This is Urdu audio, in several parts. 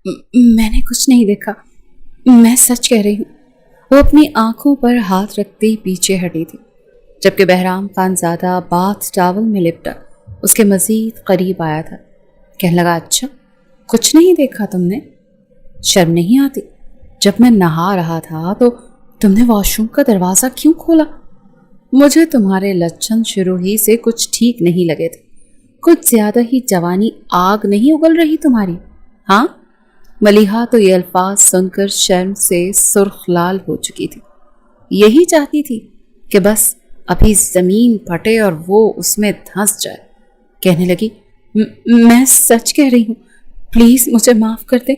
میں نے کچھ نہیں دیکھا، میں سچ کہہ رہی ہوں۔ وہ اپنی آنکھوں پر ہاتھ رکھتے ہی پیچھے ہٹی تھی، جبکہ بہرام خان زادہ باتھ ٹاول میں لپٹا اس کے مزید قریب آیا تھا۔ کہنے لگا، اچھا کچھ نہیں دیکھا تم نے؟ شرم نہیں آتی؟ جب میں نہا رہا تھا تو تم نے واش روم کا دروازہ کیوں کھولا؟ مجھے تمہارے لچھن شروع ہی سے کچھ ٹھیک نہیں لگے تھے، کچھ زیادہ ہی جوانی آگ نہیں اگل رہی تمہاری؟ ہاں؟ ملیحہ تو یہ الفاظ سن کر شرم سے سرخ لال ہو چکی تھی۔ یہی چاہتی تھی کہ بس ابھی زمین پھٹے اور وہ اس میں دھنس جائے۔ کہنے لگی، میں سچ کہہ رہی ہوں، پلیز مجھے معاف کر دیں،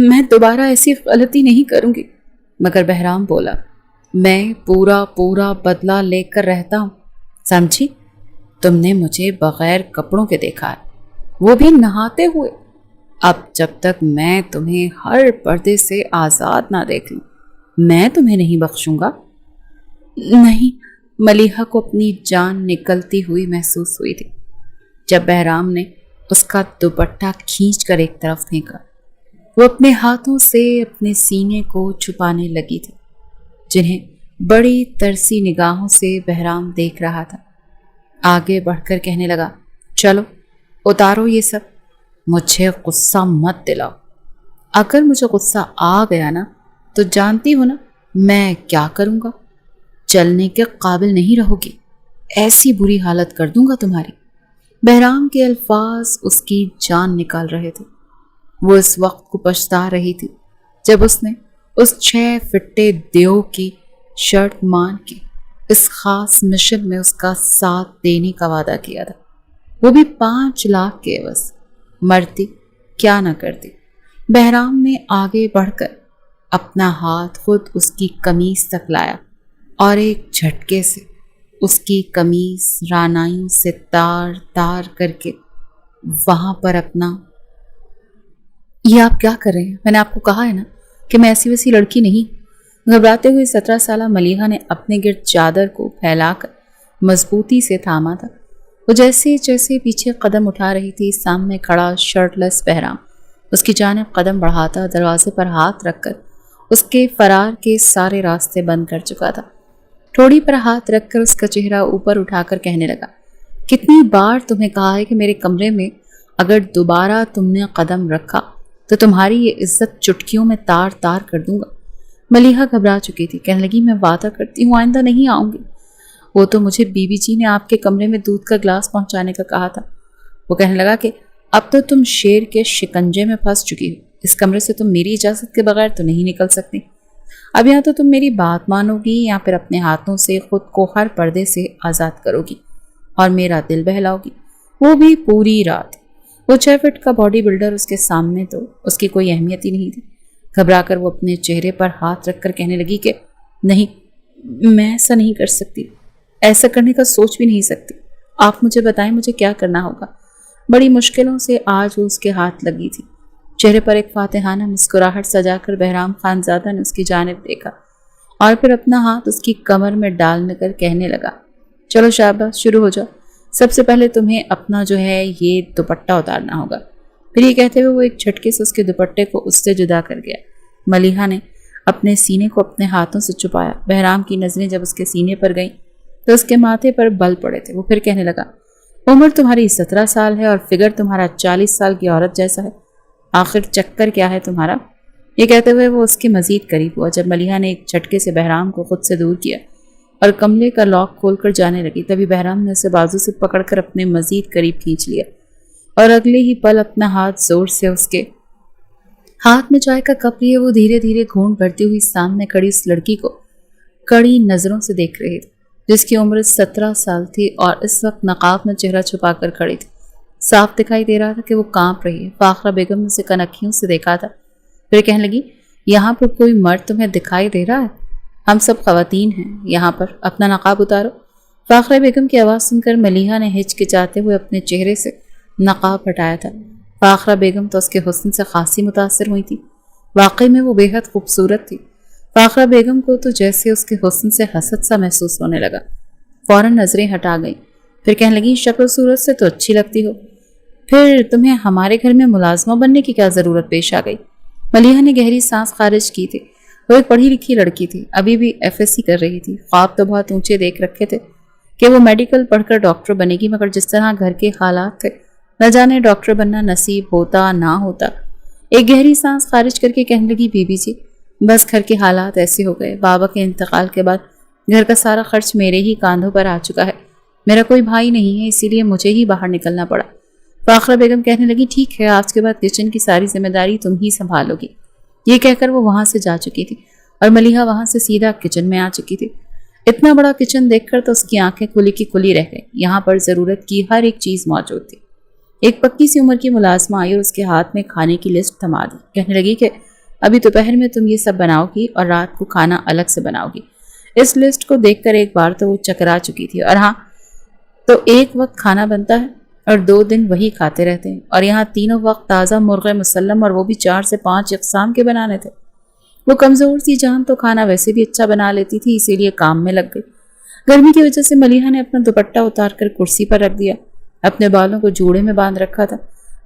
میں دوبارہ ایسی غلطی نہیں کروں گی۔ مگر بہرام بولا، میں پورا بدلہ لے کر رہتا ہوں، سمجھی؟ تم نے مجھے بغیر کپڑوں کے دیکھا ہے، وہ بھی نہاتے ہوئے۔ اب جب تک میں تمہیں ہر پردے سے آزاد نہ دیکھ لوں، میں تمہیں نہیں بخشوں گا۔ نہیں، ملیحہ کو اپنی جان نکلتی ہوئی محسوس ہوئی تھی جب بہرام نے اس کا دوپٹہ کھینچ کر ایک طرف پھینکا۔ وہ اپنے ہاتھوں سے اپنے سینے کو چھپانے لگی تھی، جنہیں بڑی ترسی نگاہوں سے بہرام دیکھ رہا تھا۔ آگے بڑھ کر کہنے لگا، چلو اتارو یہ سب، مجھے غصہ مت دلاؤ۔ اگر مجھے غصہ آ گیا نا تو جانتی ہو نا میں کیا کروں گا؟ چلنے کے قابل نہیں رہو گی، ایسی بری حالت کر دوں گا تمہاری۔ بہرام کے الفاظ اس کی جان نکال رہے تھے۔ وہ اس وقت کو پچھتا رہی تھی جب اس نے اس 6 فٹے دیو کی شرط مان کے اس خاص مشن میں اس کا ساتھ دینے کا وعدہ کیا تھا، وہ بھی 5 لاکھ کے عوض۔ مرتی کیا نہ کرتی۔ بہرام نے آگے بڑھ کر اپنا ہاتھ خود اس کی قمیص تک لایا اور ایک جھٹکے سے اس کی قمیص رانائیوں سے تار تار کر کے وہاں پر اپنا، یہ آپ کیا کر رہے ہیں؟ میں نے آپ کو کہا ہے نا کہ میں ایسی ویسی لڑکی نہیں۔ گھبراتے ہوئے 17 سالہ ملیحہ نے اپنے گرد چادر کو پھیلا کر مضبوطی سے تھاما تھا۔ وہ جیسے جیسے پیچھے قدم اٹھا رہی تھی، سامنے کھڑا شرٹ لیس بہرام اس کی جانب قدم بڑھاتا دروازے پر ہاتھ رکھ کر اس کے فرار کے سارے راستے بند کر چکا تھا۔ ٹھوڑی پر ہاتھ رکھ کر اس کا چہرہ اوپر اٹھا کر کہنے لگا، کتنی بار تمہیں کہا ہے کہ میرے کمرے میں اگر دوبارہ تم نے قدم رکھا تو تمہاری یہ عزت چٹکیوں میں تار تار کر دوں گا۔ ملیحہ گھبرا چکی تھی، کہنے لگی، میں وعدہ کرتی ہوں آئندہ نہیں آؤں گی۔ وہ تو مجھے بی بی جی نے آپ کے کمرے میں دودھ کا گلاس پہنچانے کا کہا تھا۔ وہ کہنے لگا کہ اب تو تم شیر کے شکنجے میں پھنس چکی ہو، اس کمرے سے تم میری اجازت کے بغیر تو نہیں نکل سکتی۔ اب یا تو تم میری بات مانو گی یا پھر اپنے ہاتھوں سے خود کو ہر پردے سے آزاد کرو گی اور میرا دل بہلاؤ گی، وہ بھی پوری رات۔ وہ 6 فٹ کا باڈی بلڈر اس کے سامنے تو اس کی کوئی اہمیت ہی نہیں تھی۔ گھبرا کر وہ اپنے چہرے پر ہاتھ رکھ کر کہنے لگی کہ نہیں، میں ایسا نہیں کر سکتی، ایسا کرنے کا سوچ بھی نہیں سکتی۔ آپ مجھے بتائیں مجھے کیا کرنا ہوگا۔ بڑی مشکلوں سے آج وہ اس کے ہاتھ لگی تھی۔ چہرے پر ایک فاتحانہ مسکراہٹ سجا کر بہرام خان زادہ نے اس کی جانب دیکھا اور پھر اپنا ہاتھ اس کی کمر میں ڈالنے کر کہنے لگا، چلو شاباش، شروع ہو جاؤ۔ سب سے پہلے تمہیں اپنا جو ہے یہ دوپٹہ اتارنا ہوگا۔ پھر یہ کہتے ہوئے وہ ایک جھٹکے سے اس کے دوپٹے کو اس سے جدا کر گیا۔ ملیحہ نے اپنے سینے کو اپنے ہاتھوں سے چھپایا۔ بہرام کی نظریں جب اس کے سینے پر گئیں تو اس کے ماتھے پر بل پڑے تھے۔ وہ پھر کہنے لگا، عمر تمہاری 17 سال ہے اور فگر تمہارا 40 سال کی عورت جیسا ہے، آخر چکر کیا ہے تمہارا؟ یہ کہتے ہوئے وہ اس کے مزید قریب ہوا۔ جب ملیحہ نے ایک جھٹکے سے بہرام کو خود سے دور کیا اور کملے کا لاک کھول کر جانے لگی، تبھی بہرام نے اسے بازو سے پکڑ کر اپنے مزید قریب کھینچ لیا اور اگلے ہی پل اپنا ہاتھ زور سے اس کے ہاتھ میں چائے کا کپ لیے وہ دھیرے دھیرے گھونٹ بھرتی ہوئی سامنے کھڑی اس لڑکی کو کڑی نظروں سے دیکھ رہی تھی، جس کی عمر 17 سال تھی اور اس وقت نقاب میں چہرہ چھپا کر کھڑی تھی۔ صاف دکھائی دے رہا تھا کہ وہ کانپ رہی ہے۔ فاخرہ بیگم نے اسے کنکھیوں سے دیکھا تھا، پھر کہنے لگی، یہاں پر کوئی مرد تمہیں دکھائی دے رہا ہے؟ ہم سب خواتین ہیں یہاں پر، اپنا نقاب اتارو۔ فاخرہ بیگم کی آواز سن کر ملیحہ نے ہچکچاتے ہوئے اپنے چہرے سے نقاب ہٹایا تھا۔ فاخرہ بیگم تو اس کے حسن سے خاصی متاثر ہوئی تھی، واقعی میں وہ بے حد خوبصورت تھی۔ فاخرہ بیگم کو تو جیسے اس کے حسن سے حسد سا محسوس ہونے لگا، فوراً نظریں ہٹا گئیں، پھر کہنے لگی، شکل و صورت سے تو اچھی لگتی ہو، پھر تمہیں ہمارے گھر میں ملازمہ بننے کی کیا ضرورت پیش آ گئی؟ ملیحہ نے گہری سانس خارج کی تھی۔ وہ ایک پڑھی لکھی لڑکی تھی، ابھی بھی FSC کر رہی تھی۔ خواب تو بہت اونچے دیکھ رکھے تھے کہ وہ میڈیکل پڑھ کر ڈاکٹر بنے گی، مگر جس طرح گھر کے حالات تھے نہ جانے ڈاکٹر بننا نصیب ہوتا نہ ہوتا۔ ایک گہری سانس خارج کر کے کہنے لگی، بی بی جی بس گھر کے حالات ایسے ہو گئے، بابا کے انتقال کے بعد گھر کا سارا خرچ میرے ہی کاندھوں پر آ چکا ہے، میرا کوئی بھائی نہیں ہے، اسی لیے مجھے ہی باہر نکلنا پڑا۔ فاخرہ بیگم کہنے لگی، ٹھیک ہے آج کے بعد کچن کی ساری ذمہ داری تم ہی سنبھالو گی۔ یہ کہہ کر وہ وہاں سے جا چکی تھی اور ملیحہ وہاں سے سیدھا کچن میں آ چکی تھی۔ اتنا بڑا کچن دیکھ کر تو اس کی آنکھیں کھلی کی کھلی رہ گئی۔ یہاں پر ضرورت کی ہر ایک چیز موجود تھی۔ ایک پکی سی عمر کی ملازمہ آئی اور اس کے ہاتھ میں کھانے کی لسٹ تھما دی۔ کہنے لگی کہ ابھی دوپہر میں تم یہ سب بناؤ گی اور رات کو کھانا الگ سے بناؤ گی۔ اس لسٹ کو دیکھ کر ایک بار تو وہ چکرا چکی تھی، اور ہاں تو ایک وقت کھانا بنتا ہے اور 2 دن وہی کھاتے رہتے ہیں، اور یہاں تینوں وقت تازہ مرغ مسلم، اور وہ بھی 4 سے 5 اقسام کے بنانے تھے۔ وہ کمزور سی جان تو کھانا ویسے بھی اچھا بنا لیتی تھی، اسی لیے کام میں لگ گئی۔ گرمی کی وجہ سے ملیحہ نے اپنا دوپٹہ اتار کر کرسی پر رکھ دیا، اپنے بالوں کو جوڑے میں باندھ رکھا تھا۔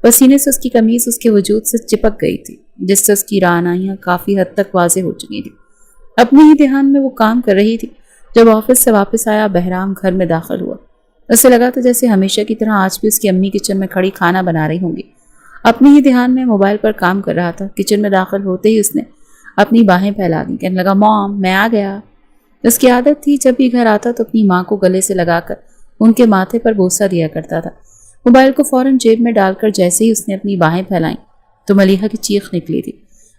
پسینے سے اس کی قمیص اس کے وجود سے چپک گئی تھی، جس سے اس کی رعنائیاں کافی حد تک واضح ہو چکی تھی۔ اپنے ہی دھیان میں وہ کام کر رہی تھی جب آفس سے واپس آیا بہرام گھر میں داخل ہوا۔ اسے لگا تھا جیسے ہمیشہ کی طرح آج بھی اس کی امی کچن میں کھڑی کھانا بنا رہی ہوں گی۔ اپنے ہی دھیان میں موبائل پر کام کر رہا تھا۔ کچن میں داخل ہوتے ہی اس نے اپنی باہیں پھیلا دی، کہنے لگا، مام میں آ گیا۔ اس کی عادت تھی جب بھی گھر آتا تو اپنی ماں کو گلے سے لگا کر ان کے ماتھے پر بوسہ دیا کرتا تھا۔ موبائل کو فوراً جیب میں ڈال کر جیسے ہی اس نے اپنی باہیں پھیلائیں تو ملیحہ کی چیخ نکلی تھی۔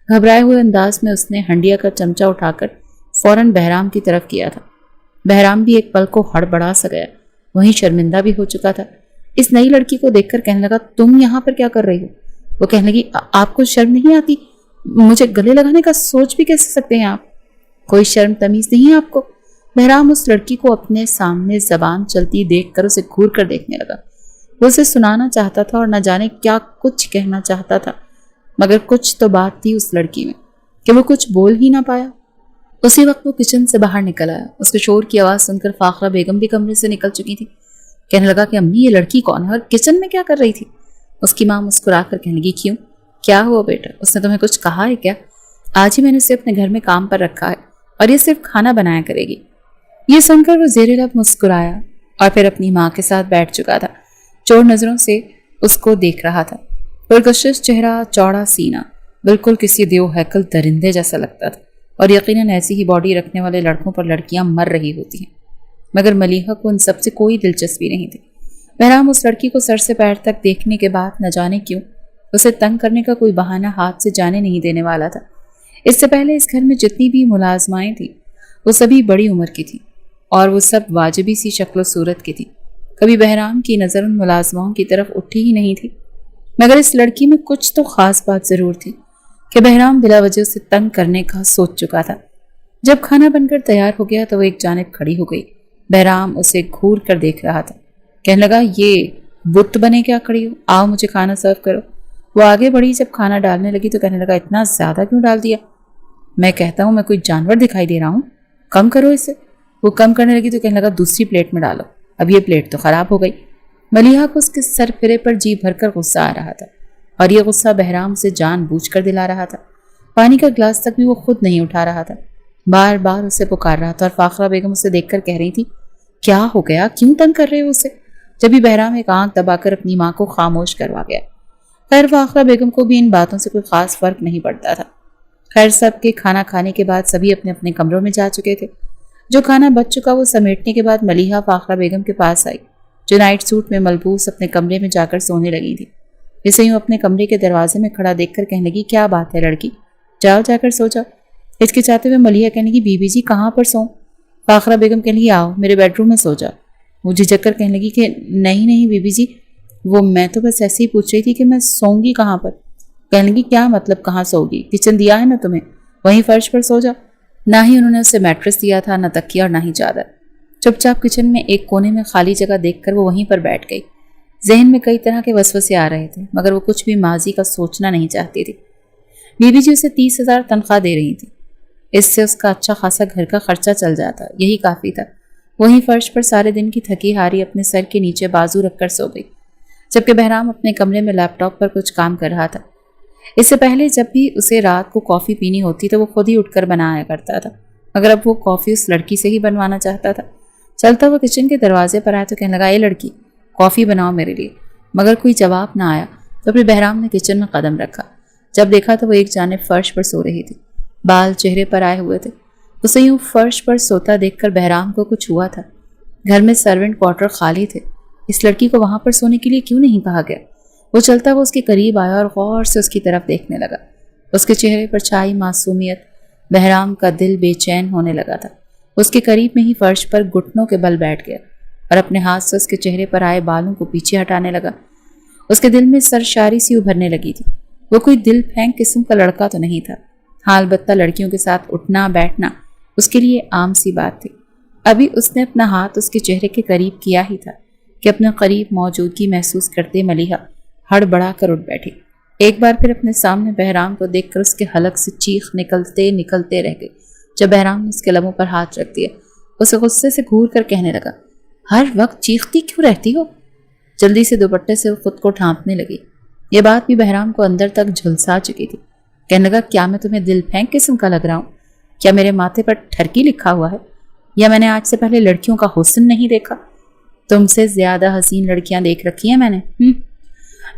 گھبرائے ہوئے انداز میں اس نے ہنڈیا کا چمچہ اٹھا کر فوراً بہرام کی طرف کیا تھا۔ بہرام بھی ایک پل کو ہڑبڑا سا گیا، وہیں شرمندہ بھی ہو چکا تھا۔ اس نئی لڑکی کو دیکھ کر کہنے لگا، تم یہاں پر کیا کر رہی ہو؟ وہ کہنے لگی، آپ کو شرم نہیں آتی؟ مجھے گلے لگانے کا سوچ بھی کیسے سکتے ہیں آپ؟ کوئی شرم تمیز نہیں ہے آپ کو؟ بہرام اس لڑکی کو اپنے سامنے زبان چلتی دیکھ کر اسے گھور کر دیکھنے لگا۔ وہ اسے سنانا چاہتا تھا اور نہ جانے کیا کچھ کہنا چاہتا تھا، مگر کچھ تو بات تھی اس لڑکی میں کہ وہ کچھ بول ہی نہ پایا۔ اسی وقت وہ کچن سے باہر نکل آیا۔ اس کے شور کی آواز سن کر فاخرہ بیگم بھی کمرے سے نکل چکی تھی۔ کہنے لگا کہ امی یہ لڑکی کون ہے اور کچن میں کیا کر رہی تھی؟ اس کی ماں مسکرا کر کہنے لگی، کیوں کیا ہوا بیٹا؟ اس نے تمہیں کچھ کہا ہے کیا؟ آج ہی میں نے اسے اپنے گھر میں کام پر رکھا ہے اور یہ صرف کھانا بنایا کرے گی۔ یہ سن کر وہ زیر لب مسکرایا اور پھر اپنی ماں کے ساتھ بیٹھ چکا تھا۔ چور نظروں سے اس کو دیکھ رہا تھا۔ پرکشش چہرہ، چوڑا سینہ، بالکل کسی دیو ہیکل درندے جیسا لگتا تھا، اور یقیناً ایسی ہی باڈی رکھنے والے لڑکوں پر لڑکیاں مر رہی ہوتی ہیں، مگر ملیحہ کو ان سب سے کوئی دلچسپی نہیں تھی۔ بہرام اس لڑکی کو سر سے پیر تک دیکھنے کے بعد نہ جانے کیوں اسے تنگ کرنے کا کوئی بہانہ ہاتھ سے جانے نہیں دینے والا تھا۔ اس سے پہلے اس گھر میں جتنی بھی ملازمائیں تھیں وہ سبھی بڑی عمر کی تھیں اور وہ سب واجبی سی شکل و صورت کی تھیں۔ کبھی بہرام کی نظر ان ملازماؤں کی طرف اٹھی ہی نہیں تھی، مگر اس لڑکی میں کچھ تو خاص بات ضرور تھی کہ بہرام بلا وجہ اسے تنگ کرنے کا سوچ چکا تھا۔ جب کھانا بن کر تیار ہو گیا تو وہ ایک جانب کھڑی ہو گئی۔ بہرام اسے گھور کر دیکھ رہا تھا۔ کہنے لگا، یہ بت بنے کیا کھڑی ہو؟ آؤ مجھے کھانا سرو کرو۔ وہ آگے بڑھی، جب کھانا ڈالنے لگی تو کہنے لگا، اتنا زیادہ کیوں ڈال دیا؟ میں کہتا ہوں میں کوئی جانور دکھائی دے رہا ہوں؟ کم کرو اسے۔ وہ کم کرنے لگی تو کہنے لگا، دوسری پلیٹ میں ڈالو، اب یہ پلیٹ تو خراب ہو گئی۔ ملیحہ کو اس کے سر پھرے پر جی بھر کر غصہ آ رہا تھا، اور یہ غصہ بہرام سے جان بوجھ کر دلا رہا تھا۔ پانی کا گلاس تک بھی وہ خود نہیں اٹھا رہا تھا، بار بار اسے پکار رہا تھا، اور فاخرہ بیگم اسے دیکھ کر کہہ رہی تھی، کیا ہو گیا، کیوں تنگ کر رہے ہو اسے؟ جبھی بہرام ایک آنکھ دبا کر اپنی ماں کو خاموش کروا گیا۔ خیر فاخرہ بیگم کو بھی ان باتوں سے کوئی خاص فرق نہیں پڑتا تھا۔ خیر سب کے کھانا کھانے کے بعد سبھی اپنے اپنے کمروں میں جا چکے تھے۔ جو کھانا بچ چکا وہ سمیٹنے کے بعد ملیحہ فاخرہ بیگم کے پاس آئی، جو نائٹ سوٹ میں ملبوس اپنے کمرے میں جا کر سونے لگی تھی۔ اسے یوں اپنے کمرے کے دروازے میں کھڑا دیکھ کر کہنے لگی، کیا بات ہے لڑکی، جاؤ جا کر سو جاؤ۔ ہچکچاتے ہوئے ملیحہ کہنے لگی، بی بی جی کہاں پر سوؤں؟ فاخرہ بیگم کہنے لگی، آؤ میرے بیڈ روم میں سو جاؤ۔ وہ جھجک کر کہنے لگی کہ نہیں بی بی جی، وہ میں تو بس ایسے ہی پوچھ رہی تھی کہ میں سوؤں گی کہاں پر۔ کہنے لگی، کیا مطلب کہاں سو گی؟ کچن دیا ہے نا تمہیں، وہیں فرش پر سو جاؤ۔ نہ ہی انہوں نے اسے میٹرس دیا تھا، نہ تکیہ اور نہ ہی چادر۔ چپ چاپ کچن میں ایک کونے میں خالی جگہ دیکھ کر وہ وہیں پر بیٹھ گئی۔ ذہن میں کئی طرح کے وسوسے آ رہے تھے، مگر وہ کچھ بھی ماضی کا سوچنا نہیں چاہتی تھی۔ بی بی جی اسے 30,000 تنخواہ دے رہی تھی، اس سے اس کا اچھا خاصا گھر کا خرچہ چل جاتا، یہی کافی تھا۔ وہیں فرش پر سارے دن کی تھکی ہاری اپنے سر کے نیچے بازو رکھ کر سو گئی، جبکہ بہرام اپنے کمرے میں لیپ ٹاپ پر کچھ کام کر رہا تھا۔ اس سے پہلے جب بھی اسے رات کو کافی پینی ہوتی تو وہ خود ہی اٹھ کر بنایا کرتا تھا، مگر اب وہ کافی اس لڑکی سے ہی بنوانا چاہتا تھا۔ چلتا وہ کچن کے دروازے پر آیا تو کہنے لگا، اے لڑکی، کافی بناؤ میرے لیے۔ مگر کوئی جواب نہ آیا تو پھر بہرام نے کچن میں قدم رکھا۔ جب دیکھا تو وہ ایک جانب فرش پر سو رہی تھی، بال چہرے پر آئے ہوئے تھے۔ اسے یوں فرش پر سوتا دیکھ کر بہرام کو کچھ ہوا تھا۔ گھر میں سرونٹ کوارٹر خالی تھے، اس لڑکی کو وہاں پر سونے کے لیے کیوں نہیں کہا گیا؟ وہ چلتا وہ اس کے قریب آیا اور غور سے اس کی طرف دیکھنے لگا۔ اس کے چہرے پر چھائی معصومیت، بہرام کا دل بے چین ہونے لگا تھا۔ اس کے قریب میں ہی فرش پر گھٹنوں کے بل بیٹھ گیا اور اپنے ہاتھ سے اس کے چہرے پر آئے بالوں کو پیچھے ہٹانے لگا۔ اس کے دل میں سرشاری سی ابھرنے لگی تھی۔ وہ کوئی دل پھینک قسم کا لڑکا تو نہیں تھا، ہاں البتہ لڑکیوں کے ساتھ اٹھنا بیٹھنا اس کے لیے عام سی بات تھی۔ ابھی اس نے اپنا ہاتھ اس کے چہرے کے قریب کیا ہی تھا کہ اپنے قریب موجودگی محسوس کرتے ملیحہ ہڑ بڑا کر اٹھ بیٹھی۔ ایک بار پھر اپنے سامنے بہرام کو دیکھ کر اس کے حلق سے چیخ نکلتے رہ گئی۔ جب بہرام نے اس کے لبوں پر ہاتھ رکھ دیا، اسے غصے سے گھور کر کہنے لگا، ہر وقت چیختی کیوں رہتی ہو؟ جلدی سے دوپٹے سے خود کو ڈھانپنے لگی۔ یہ بات بھی بہرام کو اندر تک جھلسا چکی تھی۔ کہنے لگا، کیا میں تمہیں دل پھینک قسم کا لگ رہا ہوں؟ کیا میرے ماتھے پر ٹھرکی لکھا ہوا ہے؟ یا میں نے آج سے پہلے لڑکیوں کا حسن نہیں دیکھا؟ تم سے زیادہ حسین لڑکیاں دیکھ رکھی ہیں میں نے۔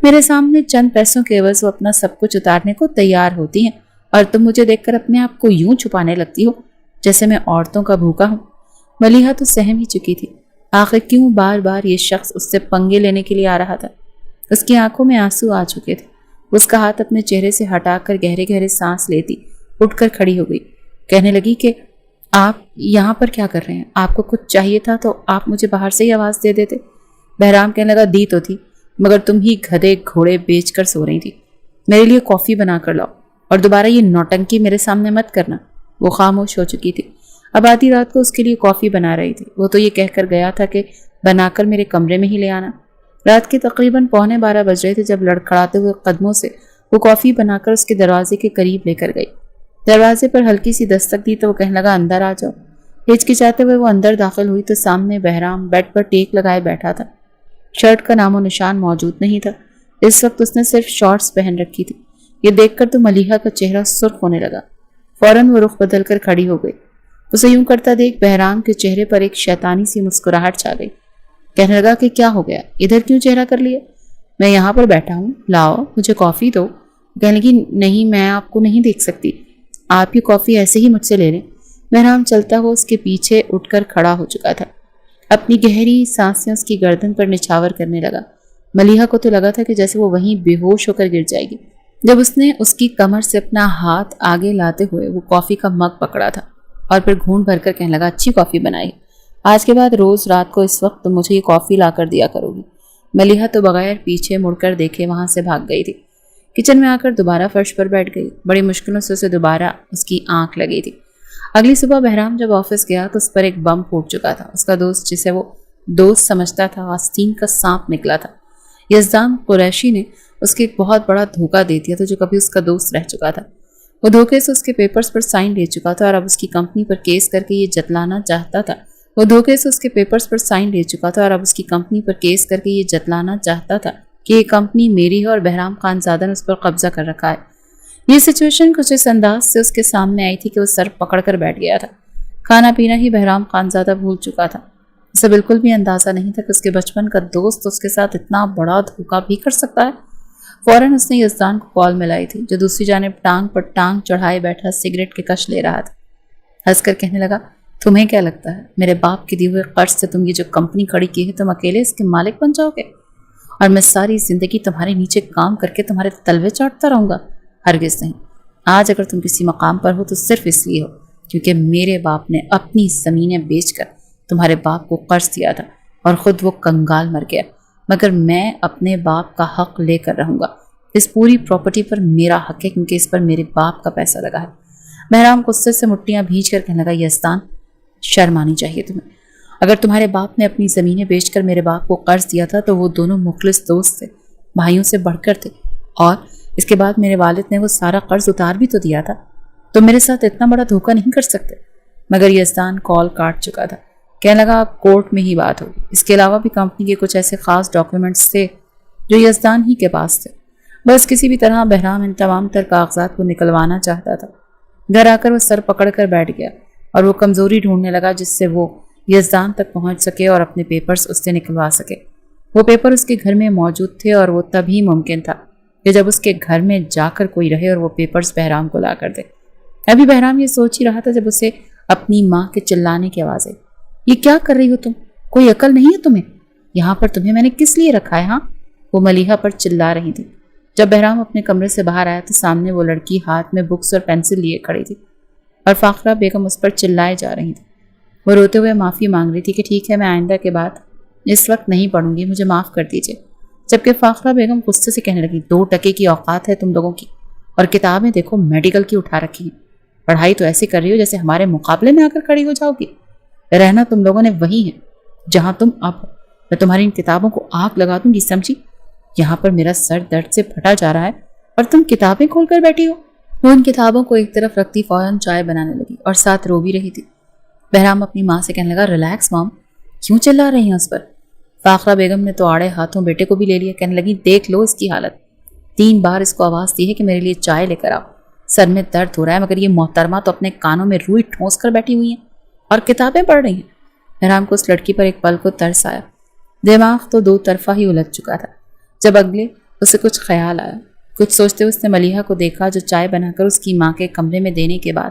میرے سامنے چند پیسوں کے عوض وہ اپنا سب کچھ اتارنے کو تیار ہوتی ہیں اور تم مجھے دیکھ کر اپنے آپ کو یوں چھپانے لگتی ہو جیسے میں عورتوں کا بھوکا ہوں۔ ملیحہ تو سہم ہی چکی تھی، آخر کیوں بار بار یہ شخص اس سے پنگے لینے کے لیے آ رہا تھا۔ اس کی آنکھوں میں آنسو آ چکے تھے۔ اس کا ہاتھ اپنے چہرے سے ہٹا کر گہرے گہرے سانس لیتی اٹھ کر کھڑی ہو گئی۔ کہنے لگی کہ آپ یہاں پر کیا کر رہے ہیں؟ آپ کو کچھ چاہیے تھا تو آپ مجھے باہر سے ہی آواز دے دیتے۔ بہرام کہنے لگا، دی تو تھی، مگر تم ہی گدھے گھوڑے بیچ کر سو رہی تھی۔ میرے لیے کافی بنا کر لاؤ اور دوبارہ یہ نوٹنکی میرے سامنے مت کرنا۔ وہ خاموش ہو چکی تھی، اب آدھی رات کو اس کے لیے کافی بنا رہی تھی۔ وہ تو یہ کہہ کر گیا تھا کہ بنا کر میرے کمرے میں ہی لے آنا۔ رات کے تقریباً 11:15 بج رہے تھے جب لڑکھڑاتے ہوئے قدموں سے وہ کافی بنا کر اس کے دروازے کے قریب لے کر گئی۔ دروازے پر ہلکی سی دستک دی تو وہ کہنے لگا، اندر آ جاؤ۔ ہچکچاتے ہوئے وہ اندر داخل ہوئی تو سامنے بہرام بیڈ پر ٹیک لگائے بیٹھا تھا۔ شرٹ کا نام و نشان موجود نہیں تھا، اس وقت اس نے صرف شارٹس پہن رکھی تھی۔ یہ دیکھ کر تو ملیحہ کا چہرہ سرخ ہونے لگا۔ فوراً وہ رخ بدل کر کھڑی ہو گئی۔ اسے یوں کرتا دیکھ بہرام کے چہرے پر ایک شیطانی سی مسکراہٹ چھا گئی۔ کہنے لگا کہ کیا ہو گیا، ادھر کیوں چہرہ کر لیا؟ میں یہاں پر بیٹھا ہوں، لاؤ مجھے کافی دو۔ کہنے لگی، نہیں میں آپ کو نہیں دیکھ سکتی، آپ کی کافی ایسے ہی مجھ سے لے لیں۔ بہرام چلتا ہوا اس کے پیچھے اٹھ کر کھڑا ہو چکا تھا، اپنی گہری سانسیں اس کی گردن پر نچھاور کرنے لگا۔ ملیحہ کو تو لگا تھا کہ جیسے وہ وہیں بے ہوش ہو کر گر جائے گی جب اس نے اس کی کمر سے اپنا ہاتھ آگے لاتے ہوئے وہ کافی کا مگ پکڑا تھا اور پھر گھونٹ بھر کر کہنے لگا، اچھی کافی بنائی، آج کے بعد روز رات کو اس وقت تم مجھے یہ کافی لا کر دیا کرو گی۔ ملیحہ تو بغیر پیچھے مڑ کر دیکھے وہاں سے بھاگ گئی تھی۔ کچن میں آ کر دوبارہ فرش پر بیٹھ گئی۔ بڑی مشکلوں سے اسے دوبارہ اس کی آنکھ لگی تھی۔ اگلی صبح بہرام جب آفس گیا تو اس پر ایک بم پھوٹ چکا تھا۔ اس کا دوست جسے وہ دوست سمجھتا تھا آستین کا سانپ نکلا تھا۔ یزدان قریشی نے اس کے ایک بہت بڑا دھوکہ دے دیا تھا جو کبھی اس کا دوست رہ چکا تھا۔ وہ دھوکے سے اس کے پیپرز پر سائن لے چکا تھا اور اب اس کی کمپنی پر کیس کر کے یہ جتلانا چاہتا تھا کہ یہ کمپنی میری ہے اور بہرام خان زادہ نے اس پر قبضہ کر رکھا ہے۔ یہ سچویشن کچھ اس انداز سے اس کے سامنے آئی تھی کہ وہ سر پکڑ کر بیٹھ گیا تھا۔ کھانا پینا ہی بہرام خان زادہ بھول چکا تھا۔ اسے بالکل بھی اندازہ نہیں تھا کہ اس کے بچپن کا دوست اس کے ساتھ اتنا بڑا دھوکہ بھی کر سکتا ہے۔ فوراً اس نے یزدان کو کال ملائی تھی جو دوسری جانب ٹانگ پر ٹانگ چڑھائے بیٹھا سگریٹ کے کش لے رہا تھا۔ ہنس کر کہنے لگا، تمہیں کیا لگتا ہے میرے باپ کے دیے ہوئے قرض سے تم یہ جو کمپنی کھڑی کی ہے تم اکیلے اس کے مالک بن جاؤ گے اور میں ساری زندگی تمہارے نیچے کام کر کے تمہارے تلوے چاٹتا رہوں گا؟ ہرگز نہیں۔ آج اگر تم کسی مقام پر ہو تو صرف اس لیے ہو کیونکہ میرے باپ نے اپنی زمینیں بیچ کر تمہارے باپ کو قرض دیا تھا اور خود وہ کنگال مر گیا، مگر میں اپنے باپ کا حق لے کر رہوں گا۔ اس پوری پراپرٹی پر میرا حق ہے کیونکہ اس پر میرے باپ کا پیسہ لگا ہے۔ بہرام غصے سے مٹیاں بھیج کر کہنے لگا، یزدان شرم آنی چاہیے تمہیں۔ اگر تمہارے باپ نے اپنی زمینیں بیچ کر میرے باپ کو قرض دیا تھا تو وہ دونوں مخلص دوست تھے، بھائیوں سے بڑھ کر تھے، اور اس کے بعد میرے والد نے وہ سارا قرض اتار بھی تو دیا تھا۔ تو میرے ساتھ اتنا بڑا دھوکہ نہیں کر سکتے۔ مگر یزدان کال کاٹ چکا تھا۔ کہنے لگا، کورٹ میں ہی بات ہوگی۔ اس کے علاوہ بھی کمپنی کے کچھ ایسے خاص ڈاکیومنٹس تھے جو یزدان ہی کے پاس تھے۔ بس کسی بھی طرح بہرام ان تمام تر کاغذات کو نکلوانا چاہتا تھا۔ گھر آ کر وہ سر پکڑ کر بیٹھ گیا اور وہ کمزوری ڈھونڈنے لگا جس سے وہ یزدان تک پہنچ سکے اور اپنے پیپرز اس سے نکلوا سکے۔ وہ پیپر اس کے گھر میں موجود تھے اور وہ تب ہی ممکن تھا کہ جب اس کے گھر میں جا کر کوئی رہے اور وہ پیپرز بہرام کو لا کر دے۔ ابھی بہرام یہ سوچ ہی رہا تھا جب اسے اپنی ماں کے چلانے کی آواز آئی، یہ کیا کر رہی ہو تم؟ کوئی عقل نہیں ہے تمہیں؟ یہاں پر تمہیں میں نے کس لیے رکھا ہے؟ ہاں، وہ ملیحہ پر چلا رہی تھی۔ جب بہرام اپنے کمرے سے باہر آیا تو سامنے وہ لڑکی ہاتھ میں بکس اور پینسل لیے کھڑی تھی اور فاخرہ بیگم اس پر چلائے جا رہی تھی۔ وہ روتے ہوئے معافی مانگ رہی تھی کہ ٹھیک ہے، میں آئندہ کے بعد اس وقت نہیں پڑھوں گی، مجھے معاف کر دیجیے، جبکہ فاخرہ بیگم غصے سے کہنے لگی، 2 ٹکے کی اوقات ہے تم لوگوں کی، اور کتابیں دیکھو میڈیکل کی اٹھا رکھی ہیں، پڑھائی تو ایسے کر رہی ہو جیسے ہمارے مقابلے میں آ کر کھڑی ہو جاؤ گی۔ رہنا تم لوگوں نے وہی ہے جہاں تم اب ہو، میں تمہاری ان کتابوں کو آگ لگا دوں گی، سمجھی؟ یہاں پر میرا سر درد سے پھٹا جا رہا ہے اور تم کتابیں کھول کر بیٹھی ہو۔ وہ ان کتابوں کو ایک طرف رکھتی فوراً چائے بنانے لگی اور ساتھ رو بھی رہی تھی۔ بہرام اپنی ماں سے کہنے لگا، ریلیکس مام، کیوں چلا رہی ہیں اس پر؟ فاخرہ بیگم نے تو آڑے ہاتھوں بیٹے کو بھی لے لیا، کہنے لگی، دیکھ لو اس کی حالت، 3 بار اس کو آواز دی ہے کہ میرے لیے چائے لے کر آؤ، سر میں درد ہو رہا ہے، مگر یہ محترمہ تو اپنے کانوں میں روئی ٹھونس کر بیٹھی ہوئی ہیں اور کتابیں پڑھ رہی ہیں۔ بہرام کو اس لڑکی پر ایک پل کو ترس آیا، دماغ تو 2 طرفہ ہی الجھ چکا تھا۔ جب اگلے اسے کچھ خیال آیا، کچھ سوچتے اس نے ملیحہ کو دیکھا جو چائے بنا کر اس کی ماں کے کمرے میں دینے کے بعد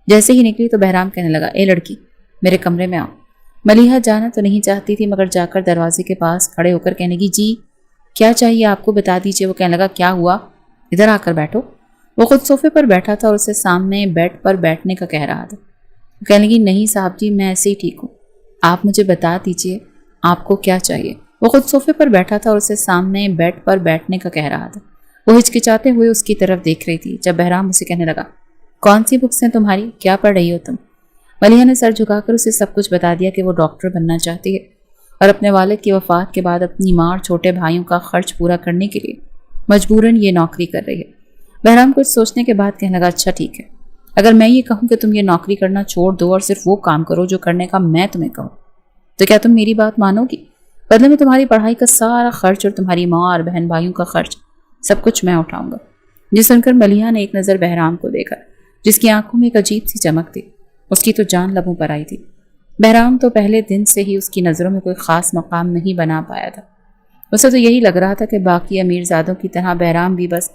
جیسے ہی نکلی تو بہرام کہنے لگا، اے لڑکی، میرے کمرے میں آؤ۔ ملیحہ جانا تو نہیں چاہتی تھی مگر جا کر دروازے کے پاس کھڑے ہو کر کہنے لگی، جی کیا چاہیے آپ کو، بتا دیجیے۔ وہ کہنے لگا، کیا ہوا، ادھر آ کر بیٹھو۔ وہ خود صوفے پر بیٹھا تھا اور اسے سامنے بیڈ پر بیٹھنے کا کہہ رہا تھا۔ وہ کہنے لگی، نہیں صاحب جی، میں ایسے ہی ٹھیک ہوں، آپ مجھے بتا دیجیے آپ کو کیا چاہیے۔ وہ خود صوفے پر بیٹھا تھا اور اسے سامنے بیڈ پر بیٹھنے کا کہہ رہا تھا۔ وہ ہچکچاتے ہوئے اس کی طرف دیکھ رہی تھی جب بہرام اسے کہنے لگا، کون سی بکس ہیں تمہاری، کیا پڑھ رہی ہو تم؟ ملیحہ نے سر جھکا کر اسے سب کچھ بتا دیا کہ وہ ڈاکٹر بننا چاہتی ہے اور اپنے والد کی وفات کے بعد اپنی ماں اور چھوٹے بھائیوں کا خرچ پورا کرنے کے لیے مجبوراً یہ نوکری کر رہی ہے۔ بہرام کچھ سوچنے کے بعد کہنے لگا، اچھا ٹھیک ہے، اگر میں یہ کہوں کہ تم یہ نوکری کرنا چھوڑ دو اور صرف وہ کام کرو جو کرنے کا میں تمہیں کہوں، تو کیا تم میری بات مانو گی؟ بدلے میں تمہاری پڑھائی کا سارا خرچ اور تمہاری ماں اور بہن بھائیوں کا خرچ سب کچھ میں اٹھاؤں گا۔ یہ سن کر ملیحہ نے ایک نظر بہرام کو دیکھا جس کی آنکھوں میں ایک عجیب سی چمک تھی، اس کی تو جان لبوں پر آئی تھی۔ بہرام تو پہلے دن سے ہی اس کی نظروں میں کوئی خاص مقام نہیں بنا پایا تھا۔ اسے تو یہی لگ رہا تھا کہ باقی امیر زادوں کی طرح بہرام بھی بس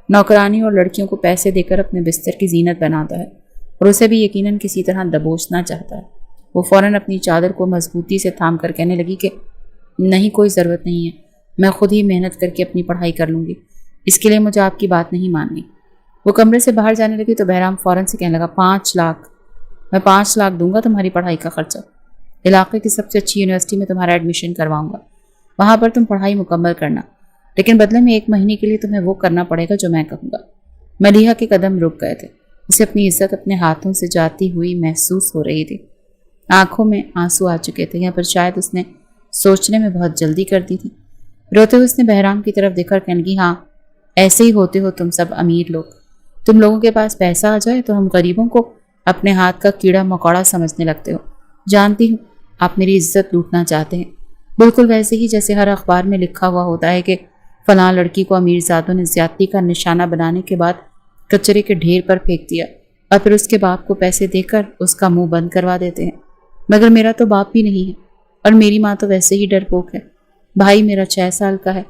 نوکرانی اور لڑکیوں کو پیسے دے کر اپنے بستر کی زینت بناتا ہے اور اسے بھی یقیناً کسی طرح دبوچنا چاہتا ہے۔ وہ فوراً اپنی چادر کو مضبوطی سے تھام کر کہنے لگی کہ نہیں، کوئی ضرورت نہیں ہے، میں خود ہی محنت کر کے اپنی پڑھائی کر لوں گی، اس کے لیے مجھے آپ کی بات نہیں ماننی۔ وہ کمرے سے باہر جانے لگی تو بہرام فوراً سے کہنے لگا، 5 لاکھ، میں 5 لاکھ دوں گا تمہاری پڑھائی کا خرچہ، علاقے کی سب سے اچھی یونیورسٹی میں تمہارا ایڈمیشن کرواؤں گا، وہاں پر تم پڑھائی مکمل کرنا، لیکن بدلے میں 1 مہینے کے لیے تمہیں وہ کرنا پڑے گا جو میں کہوں گا۔ ملیحہ کے قدم رک گئے تھے، اسے اپنی عزت اپنے ہاتھوں سے جاتی ہوئی محسوس ہو رہی تھی، آنکھوں میں آنسو آ چکے تھے، یا پھر شاید اس نے سوچنے میں بہت جلدی کر دی تھی۔ روتے ہوئے اس نے بہرام کی طرف دیکھ کر کہنے لگی، ہاں ایسے ہی ہوتے ہو تم سب امیر لوگ، تم لوگوں کے پاس پیسہ آ جائے تو ہم غریبوں کو اپنے ہاتھ کا کیڑا مکوڑا سمجھنے لگتے ہو۔ جانتی ہوں آپ میری عزت لوٹنا چاہتے ہیں، بالکل ویسے ہی جیسے ہر اخبار میں لکھا ہوا ہوتا ہے کہ فلاں لڑکی کو امیر زادوں نے زیادتی کا نشانہ بنانے کے بعد کچرے کے ڈھیر پر پھینک دیا اور پھر اس کے باپ کو پیسے دے کر اس کا منہ بند کروا دیتے ہیں۔ مگر میرا تو باپ بھی نہیں ہے اور میری ماں تو ویسے ہی ڈرپوک ہے، بھائی میرا 6 سال کا ہے۔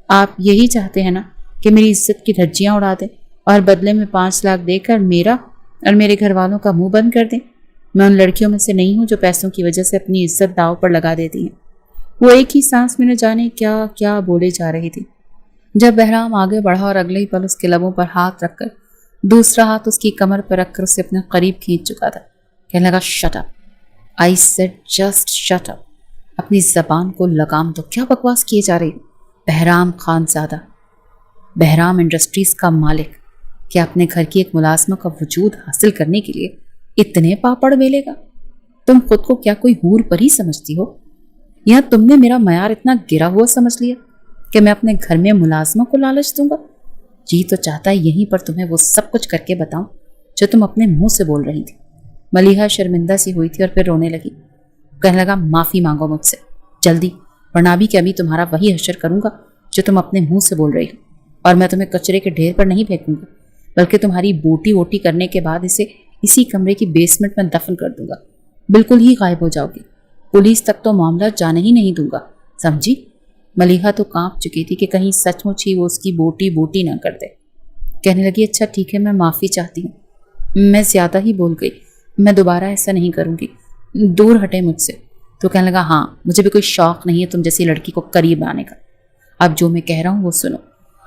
آپ یہی چاہتے ہیں نا کہ میری عزت کی دھجیاں اڑا دیں اور بدلے میں 5 لاکھ دے کر میرا اور میرے گھر والوں کا منہ بند کر دیں؟ میں ان لڑکیوں میں سے نہیں ہوں جو پیسوں کی وجہ سے اپنی عزت داؤ پر لگا دیتی ہیں۔ وہ ایک ہی سانس میں نہ جانے کیا کیا بولے جا رہی تھی جب بہرام آگے بڑھا اور اگلے ہی پل اس کے لبوں پر ہاتھ رکھ کر دوسرا ہاتھ اس کی کمر پر رکھ کر اسے اپنے قریب کھینچ چکا تھا۔ کہنے لگا، shut up, I said just shut up, اپنی زبان کو لگام دو، کیا بکواس کیے جا رہی ہو؟ بہرام خان زادہ، بہرام انڈسٹریز کا مالک، کیا اپنے گھر کی ایک ملازمہ کا وجود حاصل کرنے کے لیے اتنے پاپڑ بیلے گا؟ تم خود کو کیا کوئی حور پری سمجھتی ہو؟ یا تم نے میرا معیار اتنا گرا ہوا سمجھ لیا کہ میں اپنے گھر میں ملازمہ کو لالچ دوں گا؟ جی تو چاہتا ہے یہیں پر تمہیں وہ سب کچھ کر کے بتاؤں جو تم اپنے منہ سے بول رہی تھی۔ ملیحہ شرمندہ سی ہوئی تھی اور پھر رونے لگی، کہنے لگا، معافی مانگو مجھ سے جلدی، ورنہ بھی کہ ابھی تمہارا وہی حشر کروں گا جو تم اپنے منہ سے بول رہی ہو، اور میں تمہیں کچرے کے ڈھیر پر نہیں پھینکوں گا، بلکہ تمہاری بوٹی ووٹی کرنے کے بعد اسے اسی کمرے کی بیسمنٹ میں دفن کر دوں گا، بالکل ہی غائب ہو جاؤ گی، پولیس تک تو معاملہ جانے ہی نہیں دوں گا، سمجھی؟ ملیحہ تو کانپ چکی تھی کہ کہیں سچ مچ ہی وہ اس کی بوٹی بوٹی نہ کر دے۔ کہنے لگی اچھا ٹھیک ہے، میں معافی چاہتی ہوں، میں زیادہ ہی بول گئی، میں دوبارہ ایسا نہیں کروں گی، دور ہٹے مجھ سے۔ تو کہنے لگا ہاں مجھے بھی کوئی شوق نہیں ہے تم جیسی لڑکی کو قریب آنے کا، اب جو میں کہہ رہا ہوں وہ سنو۔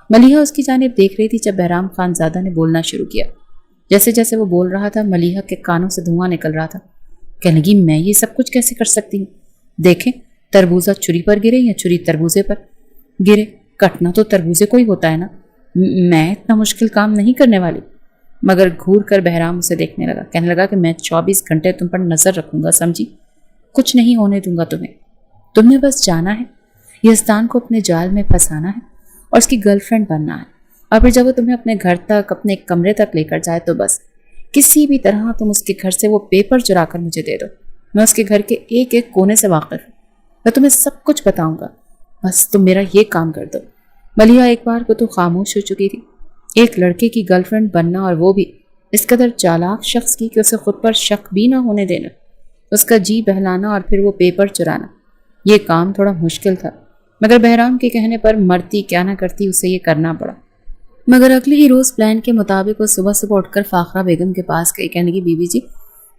ملیحہ اس کی جانب دیکھ رہی تھی جب بہرام خان زادہ نے بولنا شروع کیا۔ جیسے جیسے وہ بول رہا تھا ملیحہ کے کانوں سے دھواں نکل رہا تھا۔ کہنے لگی میں یہ سب کچھ کیسے کر سکتی ہوں؟ دیکھیں تربوزہ چھری پر گرے یا چھری تربوزے پر گرے، کٹنا تو تربوزے کو ہی ہوتا ہے نا، میں اتنا مشکل کام نہیں کرنے والی۔ مگر گھور کر بہرام اسے دیکھنے لگا، کہنے لگا کہ میں 24 گھنٹے تم پر نظر رکھوں گا، سمجھی؟ کچھ نہیں ہونے دوں گا تمہیں، تم نے بس جانا ہے، یزدان کو اپنے جال میں پھنسانا ہے اور اس کی گرل فرینڈ بننا ہے، اور پھر جب وہ تمہیں اپنے گھر تک، اپنے کمرے تک لے کر جائے تو بس کسی بھی طرح تم اس کے گھر سے وہ پیپر چرا کر مجھے دے دو، میں اس کے گھر کے ایک ایک کونے سے واقف ہوں، میں تمہیں سب کچھ بتاؤں گا، بس تم میرا یہ کام کر دو۔ ملیحہ ایک بار کو تو خاموش ہو چکی تھی، ایک لڑکے کی گرل فرینڈ بننا اور وہ بھی اس قدر چالاک شخص کی کہ اسے خود پر شک بھی نہ ہونے دینا، اس کا جی بہلانا اور پھر وہ پیپر چرانا، یہ کام تھوڑا مشکل تھا، مگر بہرام کے کہنے پر مرتی کیا نہ کرتی اسے یہ کرنا پڑا۔ مگر اگلے ہی روز پلان کے مطابق وہ صبح صبح اٹھ کر فاخرہ بیگم کے پاس گئی، کہنے لگی بی بی جی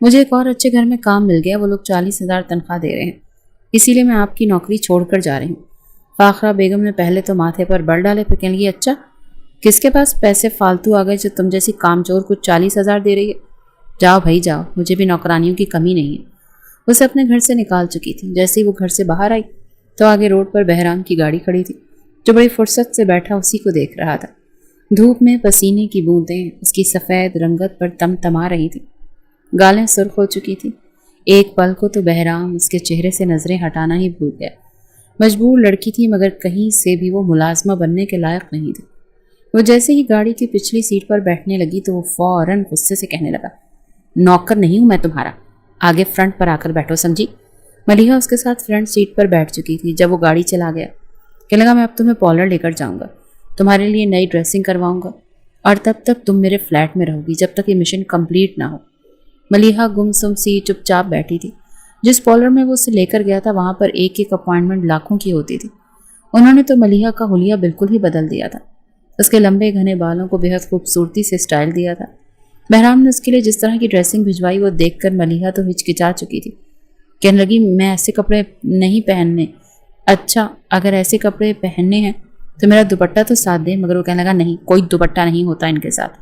مجھے ایک اور اچھے گھر میں کام مل گیا، وہ لوگ 40,000 تنخواہ دے رہے ہیں، اسی لیے میں آپ کی نوکری چھوڑ کر جا رہی ہوں۔ فاخرہ بیگم نے پہلے تو ماتھے پر بل ڈالے، پھر کہنے لگی اچھا کس کے پاس پیسے فالتو آ گئے جو تم جیسی کام چور کو 40,000 دے رہی ہے؟ جاؤ بھائی جاؤ، مجھے بھی نوکرانیوں کی کمی نہیں ہے۔ اسے اپنے گھر سے نکال چکی تھی، جیسے ہی وہ گھر سے باہر آئی تو آگے روڈ پر بہرام کی گاڑی کھڑی تھی، جو بڑی فرصت سے بیٹھا اسی کو دیکھ رہا تھا۔ دھوپ میں پسینے کی بوندیں اس کی سفید رنگت پر تم تما رہی تھی، گالیں سرخ ہو چکی تھی۔ ایک پل کو تو بہرام اس کے چہرے سے نظریں ہٹانا ہی بھول گیا۔ مجبور لڑکی تھی مگر کہیں سے بھی وہ ملازمہ بننے کے لائق نہیں تھی۔ وہ جیسے ہی گاڑی کی پچھلی سیٹ پر بیٹھنے لگی تو وہ فوراً غصے سے کہنے لگا نوکر نہیں ہوں میں تمہارا، آگے فرنٹ پر آ کر بیٹھو، سمجھی؟ ملیحہ اس کے ساتھ فرنٹ سیٹ پر بیٹھ چکی تھی جب وہ گاڑی چلا گیا۔ کہنے لگا میں اب تمہیں پارلر لے کر جاؤں گا، تمہارے لیے نئی ڈریسنگ کرواؤں گا، اور تب تک تم میرے فلیٹ میں رہو گی جب تک یہ مشن کمپلیٹ نہ ہو۔ ملیحہ گمسم سی چپ چاپ بیٹھی تھی۔ جس پارلر میں وہ اسے لے کر گیا تھا وہاں پر ایک ایک اپوائنٹمنٹ لاکھوں کی ہوتی تھی۔ انہوں نے تو ملیحہ کا حلیہ بالکل ہی بدل دیا تھا، اس کے لمبے گھنے بالوں کو بہت خوبصورتی سے سٹائل دیا تھا۔ بہرام نے اس کے لیے جس طرح کی ڈریسنگ بھجوائی وہ دیکھ کر ملیحہ تو ہچکچا چکی تھی، کہنے لگی میں ایسے کپڑے نہیں پہننے۔ اچھا اگر ایسے کپڑے پہننے ہیں تو میرا دوپٹہ تو ساتھ دے، مگر وہ کہنے لگا نہیں کوئی دوپٹہ نہیں ہوتا ان کے ساتھ،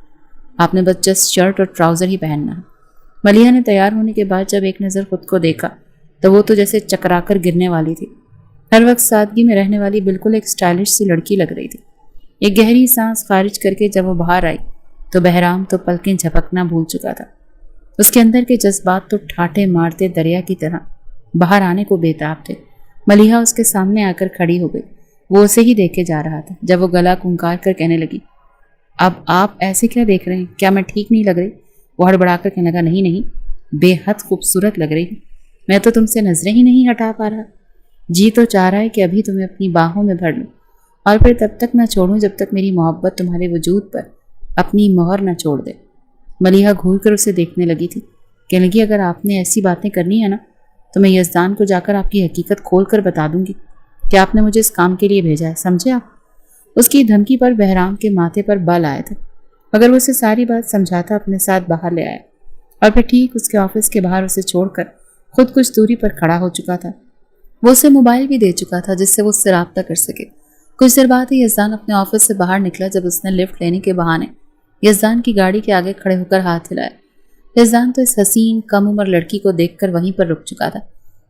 آپ نے بس جسٹ شرٹ اور ٹراؤزر ہی پہننا ہے۔ ملیحہ نے تیار ہونے کے بعد جب ایک نظر خود کو دیکھا تو وہ تو جیسے چکرا کر گرنے والی تھی، ہر وقت سادگی میں رہنے والی بالکل ایک سٹائلش سی لڑکی لگ رہی تھی۔ ایک گہری سانس خارج کر کے جب وہ باہر آئی تو بہرام تو پلکیں جھپکنا بھول چکا تھا، اس کے اندر کے جذبات تو ٹھاٹھے مارتے دریا کی طرح باہر آنے کو بےتاب تھے۔ ملیحہ اس کے سامنے آ کر کھڑی ہو گئی، وہ اسے ہی دیکھے جا رہا تھا جب وہ گلا کھنکار کر کہنے لگی اب آپ ایسے کیا دیکھ رہے ہیں، کیا میں ٹھیک نہیں لگ رہی؟ وہ ہڑبڑا کر کہنے لگا نہیں نہیں، بے حد خوبصورت لگ رہی ہوں، میں تو تم سے نظریں ہی نہیں ہٹا پا رہا، جی تو چاہ رہا ہے کہ ابھی تمہیں اپنی باہوں میں بھر لوں اور پھر تب تک نہ چھوڑوں جب تک میری محبت تمہارے وجود پر اپنی مہر نہ چھوڑ دے۔ ملیحہ گھور کر اسے دیکھنے لگی تھی، کہنے لگی اگر آپ نے ایسی باتیں کرنی ہے نا تو میں یزدان کو جا کر آپ کی حقیقت کھول کر بتا دوں گی کہ آپ نے مجھے اس کام کے لیے بھیجا ہے، سمجھے آپ؟ اس کی دھمکی پر بہرام کے ماتھے پر بال آئے تھے، مگر وہ اسے ساری بات سمجھاتا اپنے ساتھ باہر لے آیا اور پھر ٹھیک اس کے آفس کے باہر اسے چھوڑ کر خود کچھ دوری پر کھڑا ہو چکا تھا۔ وہ اسے موبائل بھی دے چکا تھا جس سے وہ اس سے رابطہ کر سکے۔ کچھ دیر بعد ہی یزدان اپنے آفس سے باہر نکلا جب اس نے لفٹ لینے کے بہانے یزدان کی گاڑی کے آگے کھڑے ہو کر ہاتھ ہلایا۔ یزدان تو اس حسین کم عمر لڑکی کو دیکھ کر وہیں پر رک چکا تھا،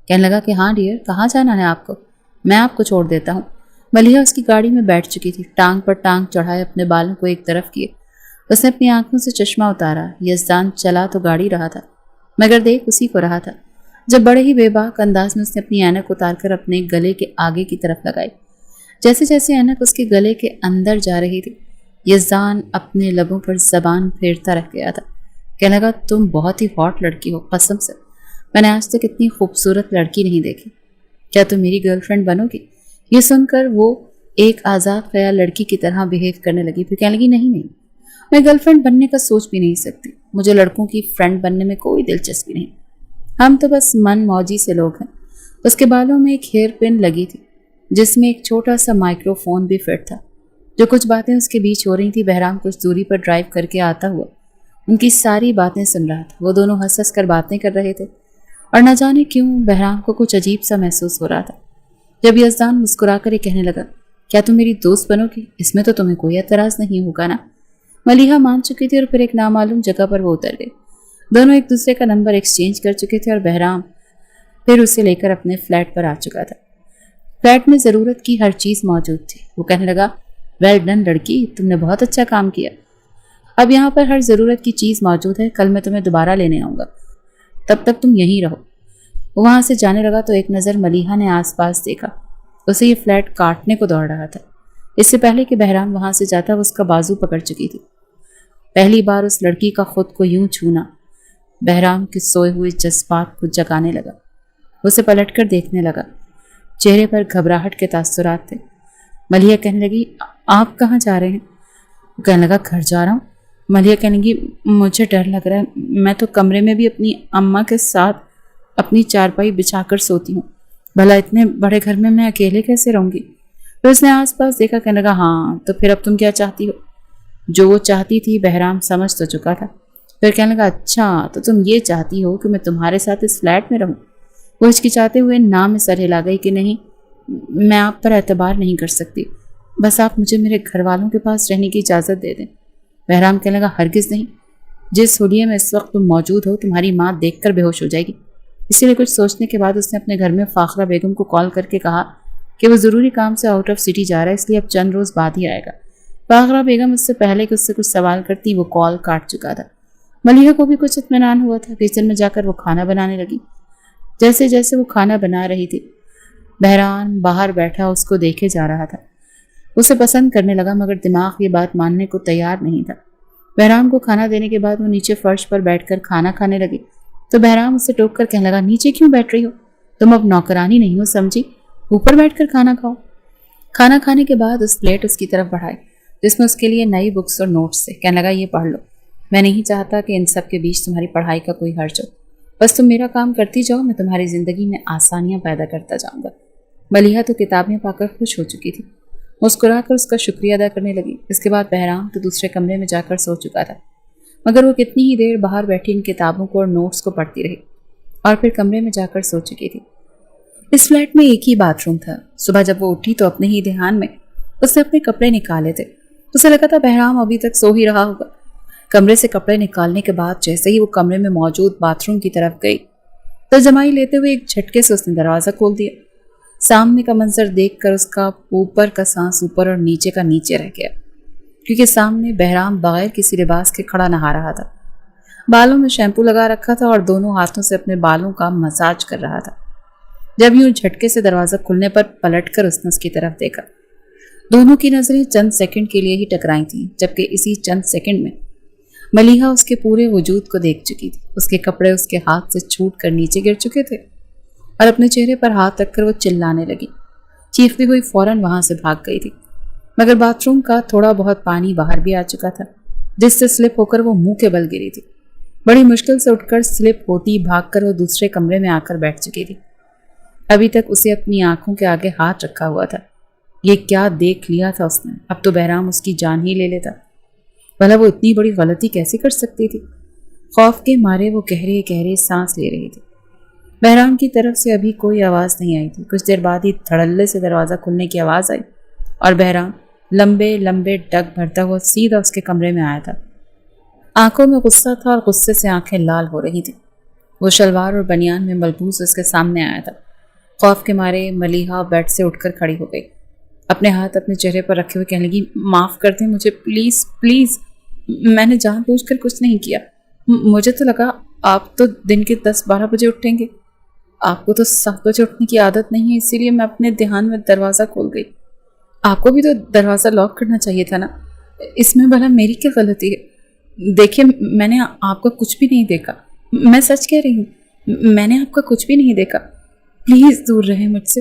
کہنے لگا کہ ہاں ڈیئر کہاں جانا ہے آپ کو، میں آپ کو چھوڑ دیتا ہوں۔ ملیحہ اس کی گاڑی میں بیٹھ چکی تھی، ٹانگ پر ٹانگ چڑھائے اپنے بالوں کو ایک طرف کیے، اس نے اپنی آنکھوں سے چشمہ اتارا۔ یزدان چلا تو گاڑی رہا تھا مگر دیکھ اسی کو رہا تھا جب بڑے ہی بے باک انداز میں اس نے اپنی اینک اتار کر اپنے گلے کے آگے کی طرف لگائی۔ جیسے جیسے اینک اس کے گلے کے اندر جا رہی تھی یزدان اپنے لبوں پر زبان پھیرتا رہ گیا تھا، کہنے لگا تم بہت ہی ہاٹ لڑکی ہو، قسم سے میں نے آج تک اتنی خوبصورت لڑکی نہیں دیکھی، کیا تم میری گرل فرینڈ بنو گی؟ یہ سن کر وہ ایک آزاد خیال لڑکی کی طرح بہیو کرنے لگی، پھر کہنے لگی نہیں، میں گرل فرینڈ بننے کا سوچ بھی نہیں سکتی، مجھے لڑکوں کی فرینڈ بننے میں کوئی دلچسپی نہیں، ہم تو بس من موجی سے لوگ ہیں۔ اس کے بالوں میں ایک ہیئر پن لگی تھی جس میں ایک چھوٹا سا مائکرو فون بھی فٹ تھا۔ جو کچھ باتیں اس کے بیچ ہو رہی تھی، بہرام کچھ دوری پر ڈرائیو کر کے آتا ہوا ان کی ساری باتیں سن رہا تھا۔ وہ دونوں ہنس ہنس کر باتیں کر رہے تھے اور نہ جانے کیوں بہرام کو کچھ عجیب سا محسوس ہو رہا تھا۔ جب یزدان مسکرا کر یہ کہنے لگا، کیا تم میری دوست بنو گی؟ اس میں تو تمہیں کوئی اعتراض نہیں ہوگا نا؟ ملیحہ مان چکی تھی اور پھر ایک نامعلوم جگہ پر وہ اتر گئے۔ دونوں ایک دوسرے کا نمبر ایکسچینج کر چکے تھے اور بہرام پھر اسے لے کر اپنے فلیٹ پر آ چکا تھا۔ فلیٹ میں ضرورت کی ہر چیز موجود تھی۔ وہ کہنے لگا، ویل ڈن لڑکی، تم نے بہت اچھا کام کیا۔ اب یہاں پر ہر ضرورت کی چیز موجود ہے، کل میں تمہیں دوبارہ لینے آؤں گا، تب تک تم یہیں رہو۔ وہ وہاں سے جانے لگا تو ایک نظر ملیحہ نے آس پاس دیکھا۔ اسے یہ فلیٹ کاٹنے کو دوڑ رہا تھا۔ اس سے پہلے کہ بہرام وہاں سے جاتا وہ اس کا بازو پکڑ چکی تھی۔ پہلی بار اس لڑکی کا خود کو یوں چھونا بہرام کے سوئے ہوئے جذبات کو جگانے لگا۔ اسے پلٹ کر دیکھنے لگا، چہرے پر گھبراہٹ کے تاثرات تھے۔ ملیحہ کہنے لگی، آپ کہاں جا رہے ہیں؟ وہ کہنے لگا، گھر جا رہا ہوں۔ ملیحہ کہنے لگی، مجھے ڈر لگ رہا ہے، میں تو کمرے میں بھی اپنی اماں کے ساتھ اپنی چارپائی بچھا کر سوتی ہوں، بھلا اتنے بڑے گھر میں اکیلے کیسے رہوں گی؟ پھر اس نے آس پاس دیکھا، کہنے لگا، ہاں تو پھر اب تم کیا چاہتی ہو؟ جو وہ چاہتی تھی بہرام سمجھ تو چکا تھا۔ پھر کہنے لگا، اچھا تو تم یہ چاہتی ہو کہ میں تمہارے ساتھ اس فلیٹ میں رہوں؟ وہ ہچکچاتے ہوئے نام میں سر ہلا گئی کہ نہیں، میں آپ پر اعتبار نہیں کر سکتی، بس آپ مجھے میرے گھر والوں کے پاس رہنے کی اجازت دے دیں۔ بہرام کہنے لگا، ہرگز نہیں، جس حلیے میں اس وقت تم موجود ہو تمہاری ماں دیکھ کر بے ہوش ہو جائے گی۔ اسی لیے کچھ سوچنے کے بعد اس نے اپنے گھر میں فاخرہ بیگم کو کال کر کے کہا کہ وہ ضروری کام سے آؤٹ آف سٹی جا رہا ہے، اس لیے اب چند روز بعد ہی آئے گا۔ فاخرہ بیگم اس سے پہلے کہ اس سے کچھ سوال کرتی وہ کال کاٹ چکا تھا۔ ملیحہ کو بھی کچھ اطمینان ہوا تھا۔ کچن میں جا کر وہ کھانا بنانے لگی۔ جیسے جیسے وہ کھانا بنا رہی تھی بہرام باہر بیٹھا اس کو دیکھے جا رہا تھا۔ اسے پسند کرنے لگا مگر دماغ یہ بات ماننے کو تیار نہیں تھا۔ بہرام کو کھانا دینے کے بعد وہ نیچے فرش پر بیٹھ کر کھانا کھانے لگی تو بہرام اسے ٹوک کر کہنے لگا، نیچے کیوں بیٹھ رہی ہو؟ تم اب نوکرانی نہیں ہو سمجھی، اوپر بیٹھ کر کھانا کھاؤ۔ کھانا کھانے کے بعد اس پلیٹ اس کی طرف بڑھائی جس میں اس کے لیے نئی بکس اور نوٹس تھے۔ کہنے لگا، یہ پڑھ لو، میں نہیں چاہتا کہ ان سب کے بیچ تمہاری پڑھائی کا کوئی حرج ہو، بس تم میرا کام کرتی جاؤ، میں تمہاری زندگی میں آسانیاں پیدا کرتا جاؤں گا۔ ملیحہ تو کتابیں پا کر خوش ہو چکی تھی، مسکرا کر اس کا شکریہ ادا کرنے لگی۔ اس کے بعد بہرام تو دوسرے کمرے میں جا کر سو چکا تھا، مگر وہ کتنی ہی دیر باہر بیٹھی ان کتابوں کو اور نوٹس کو پڑھتی رہی اور پھر کمرے میں جا کر سو چکی تھی۔ اس فلیٹ میں ایک ہی باتھ روم تھا۔ صبح جب وہ اٹھی تو اپنے ہی دھیان میں اس نے اپنے کپڑے نکالے تھے۔ اسے لگا تھا بہرام ابھی تک سو ہی رہا ہوگا۔ کمرے سے کپڑے نکالنے کے بعد جیسے ہی وہ کمرے میں موجود باتھ روم کی طرف گئی تو جمائی لیتے ہوئے ایک جھٹکے سے اس نے دروازہ کھول دیا۔ سامنے کا منظر دیکھ کر اس کا اوپر کا سانس اوپر اور نیچے کا نیچے رہ گیا، کیونکہ سامنے بہرام بغیر کسی لباس کے کھڑا نہا رہا تھا۔ بالوں میں شیمپو لگا رکھا تھا اور دونوں ہاتھوں سے اپنے بالوں کا مساج کر رہا تھا۔ جب یوں جھٹکے سے دروازہ کھلنے پر پلٹ کر اس نے اس کی طرف دیکھا۔ دونوں کی نظریں چند سیکنڈ کے لیے ہی ٹکرائی تھیں، جبکہ اسی چند سیکنڈ میں ملیحہ اس کے پورے وجود کو دیکھ چکی تھی۔ اس کے کپڑے اس کے ہاتھ سے چھوٹ کر نیچے گر چکے تھے اور اپنے چہرے پر ہاتھ رکھ کر وہ چلانے لگی۔ چیختی ہوئی فوراً وہاں سے بھاگ گئی تھی، مگر باتھ روم کا تھوڑا بہت پانی باہر بھی آ چکا تھا جس سے سلپ ہو کر وہ منہ کے بل گری تھی۔ بڑی مشکل سے اٹھ کر سلپ ہوتی بھاگ کر وہ دوسرے کمرے میں آ کر بیٹھ چکی تھی۔ ابھی تک اسے اپنی آنکھوں کے آگے ہاتھ رکھا ہوا تھا۔ یہ کیا دیکھ لیا تھا اس نے؟ اب تو بہرام اس کی جان ہی لے لیتا۔ بھلا وہ اتنی بڑی غلطی کیسے کر سکتی تھی؟ خوف کے مارے وہ گہرے گہرے سانس لے رہی تھی۔ بہرام کی طرف سے ابھی کوئی آواز نہیں آئی تھی۔ کچھ دیر بعد ہی دھڑلے سے دروازہ کھلنے کی آواز آئی اور بہرام لمبے لمبے ڈگ بھرتا ہوا سیدھا اس کے کمرے میں آیا تھا۔ آنکھوں میں غصہ تھا اور غصے سے آنکھیں لال ہو رہی تھیں۔ وہ شلوار اور بنیان میں ملبوس اس کے سامنے آیا تھا۔ خوف کے مارے ملیحہ بیڈ سے اٹھ کر کھڑی ہو گئی، اپنے ہاتھ اپنے چہرے پر رکھے ہوئے کہنے لگی، معاف کر دیں مجھے، پلیز پلیز، میں نے جان بوجھ کر کچھ نہیں کیا۔ مجھے تو لگا آپ تو دن کے 10-12 بجے اٹھیں گے، آپ کو تو 7 بجے اٹھنے کی عادت نہیں ہے، اسی لیے میں اپنے دھیان میں دروازہ کھول گئی۔ آپ کو بھی تو دروازہ لاک کرنا چاہیے تھا نا، اس میں بھلا میری کیا غلطی ہے؟ دیکھیے میں نے آپ کا کچھ بھی نہیں دیکھا، میں سچ کہہ رہی ہوں، میں نے آپ کا کچھ بھی نہیں دیکھا، پلیز دور رہیں مجھ سے۔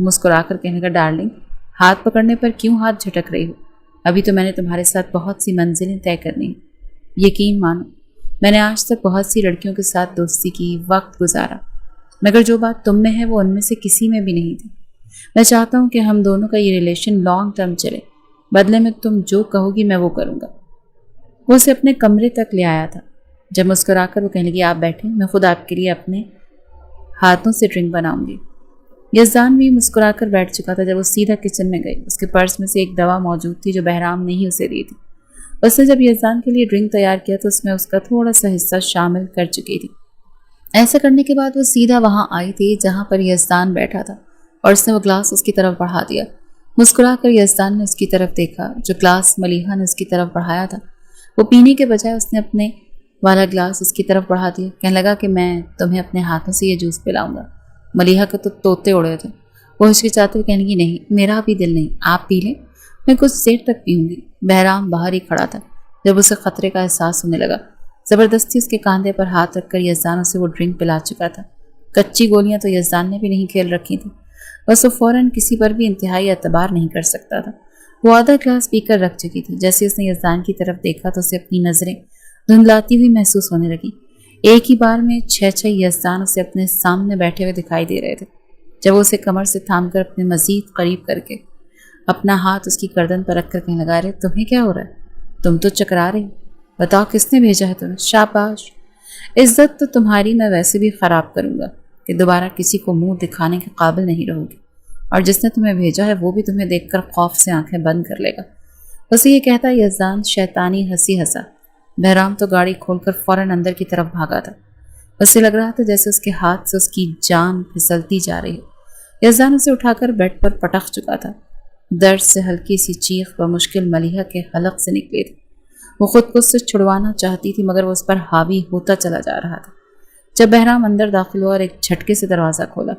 مسکرا کر کہنے لگا ڈارلنگ ہاتھ پکڑنے پر کیوں ہاتھ جھٹک رہی ہو؟ ابھی تو میں نے تمہارے ساتھ بہت سی منزلیں طے کرنی ہیں۔ یقین مانو میں نے آج تک بہت سی لڑکیوں کے ساتھ دوستی کی، وقت گزارا، مگر جو بات تم میں ہے وہ ان میں سے کسی میں بھی نہیں تھی۔ میں چاہتا ہوں کہ ہم دونوں کا یہ ریلیشن لانگ ٹرم چلے، بدلے میں تم جو کہو گی میں وہ کروں گا۔ وہ اسے اپنے کمرے تک لے آیا تھا۔ جب مسکرا کر وہ کہنے لگی آپ بیٹھیں، میں خود آپ کے لیے اپنے ہاتھوں سے ڈرنک بناؤں گی۔ یزدان بھی مسکرا کر بیٹھ چکا تھا جب وہ سیدھا کچن میں گئی۔ اس کے پرس میں سے ایک دوا موجود تھی جو بہرام نے ہی اسے دی تھی۔ اس نے جب یزدان کے لیے ڈرنک تیار کیا تو اس میں اس کا تھوڑا سا حصہ شامل کر چکی تھی۔ ایسا کرنے کے بعد وہ سیدھا وہاں آئی تھی جہاں پر یزدان بیٹھا تھا اور اس نے وہ گلاس اس کی طرف بڑھا دیا۔ مسکرا کر یزدان نے اس کی طرف دیکھا۔ جو گلاس ملیحہ نے اس کی طرف بڑھایا تھا وہ پینے کے بجائے اس نے اپنے والا گلاس اس کی طرف بڑھا دیا۔ کہنے لگا کہ میں تمہیں اپنے ہاتھوں سے یہ جوس پلاؤں گا۔ ملیحہ کے تو طوطے اڑے تھے۔ وہ ہچکچاتے ہوئے کہنے لگی نہیں میرا بھی دل نہیں، آپ پی لیں، میں کچھ دیر تک پیوں گی۔ بہرام باہر ہی کھڑا تھا۔ جب اسے خطرے کا احساس ہونے لگا زبردستی اس کے کاندھے پر ہاتھ رکھ کر یزدان اسے وہ ڈرنک پلا چکا تھا۔ کچی گولیاں تو یزدان نے بھی نہیں کھیل رکھی تھیں، بس وہ فوراً کسی پر بھی انتہائی اعتبار نہیں کر سکتا تھا۔ وہ آدھا گلاس پی کر رکھ چکی تھی۔ جیسے اس نے یزدان کی طرف دیکھا تو اسے اپنی نظریں دھندلاتی ہوئی محسوس ہونے لگی۔ ایک ہی بار میں 6 یزدان اسے اپنے سامنے بیٹھے ہوئے دکھائی دے رہے تھے۔ جب وہ اسے کمر سے تھام کر اپنے مزید قریب کر کے اپنا ہاتھ اس کی گردن پر رکھ کر کہنے لگا رہے تمہیں کیا ہو رہا ہے؟ تم تو چکرا رہی، بتاؤ کس نے بھیجا ہے تمہیں؟ شاباش، عزت تو تمہاری میں ویسے بھی خراب کروں گا کہ دوبارہ کسی کو منہ دکھانے کے قابل نہیں رہو گی، اور جس نے تمہیں بھیجا ہے وہ بھی تمہیں دیکھ کر خوف سے آنکھیں بند کر لے گا۔ اسے یہ کہتا یزدان شیطانی ہنسی ہنسا۔ بہرام تو گاڑی کھول کر فوراً اندر کی طرف بھاگا تھا۔ اسے لگ رہا تھا جیسے اس کے ہاتھ سے اس کی جان پھسلتی جا رہی ہے۔ یزدان اسے اٹھا کر بیڈ پر پٹک چکا تھا۔ درد سے ہلکی سی چیخ بمشکل ملیحہ کے حلق سے نکلی تھی۔ وہ خود کو اس سے چھڑوانا چاہتی تھی مگر وہ اس پر حاوی ہوتا چلا جا رہا تھا۔ جب بہرام اندر داخل ہوا اور ایک جھٹکے سے دروازہ کھولا،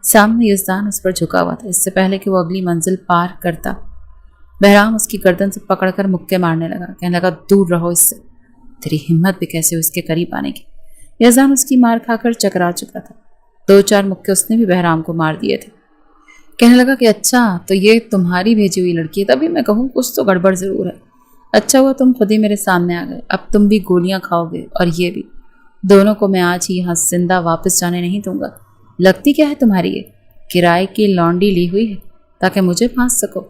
سامنے یزدان اس پر جھکا ہوا تھا۔ اس سے پہلے کہ وہ اگلی منزل پار کرتا بہرام اس کی گردن سے پکڑ کر مکے مارنے لگا۔ کہنے لگا دور رہو اس سے، تیری ہمت بھی کیسے ہو اس کے قریب آنے کی۔ یزدان اس کی مار کھا کر چکرا چکا تھا۔ 2-4 مکے اس نے بھی بہرام کو مار دیے تھے۔ کہنے لگا کہ اچھا تو یہ تمہاری بھیجی ہوئی لڑکی ہے، تبھی میں کہوں کچھ تو گڑبڑ ضرور ہے۔ اچھا ہوا تم خود ہی میرے سامنے آ گئے، اب تم بھی گولیاں کھاؤ گے اور یہ بھی۔ دونوں کو میں آج ہی یہاں زندہ واپس جانے نہیں دوں گا۔ لگتی کیا ہے تمہاری یہ کرائے کی لانڈی لی ہوئی ہے تاکہ مجھے پھانس سکو۔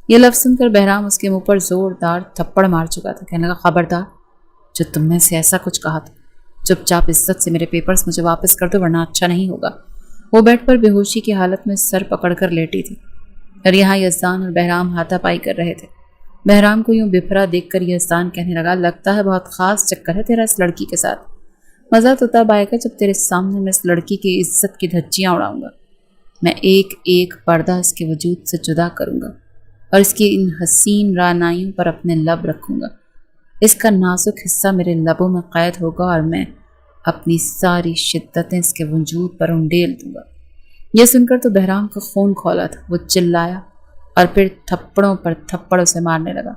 یہ لفظ سن کر بہرام اس کے منہ پر زوردار تھپڑ مار چکا تھا۔ کہنے لگا خبردار، جو تم نے سے ایسا کچھ کہا تھا، چپ چاپ عزت سے میرے پیپرز مجھے واپس کر دو ورنہ اچھا نہیں ہوگا۔ وہ بیڈ پر بے ہوشی کی حالت میں سر پکڑ کر لیٹی تھی اور یہاں یزدان اور بہرام ہاتھا پائی کر رہے تھے۔ بہرام کو یوں بفرا دیکھ کر یزدان کہنے لگا لگتا ہے بہت خاص چکر ہے تیرا اس لڑکی کے ساتھ۔ مزہ تو تب آئے گا جب تیرے سامنے میں اس لڑکی کی عزت کی دھجیاں اڑاؤں گا۔ میں ایک ایک پردہ اس کے وجود سے جدا کروں گا اور اس کی ان حسین رعنائیوں پر اپنے لب رکھوں گا۔ اس کا نازک حصہ میرے لبوں میں قید ہوگا اور میں اپنی ساری شدتیں اس کے وجود پر انڈیل دوں گا۔ یہ سن کر تو بہرام کا خون کھولا تھا۔ وہ چلایا اور پھر تھپڑوں پر تھپڑ اسے مارنے لگا۔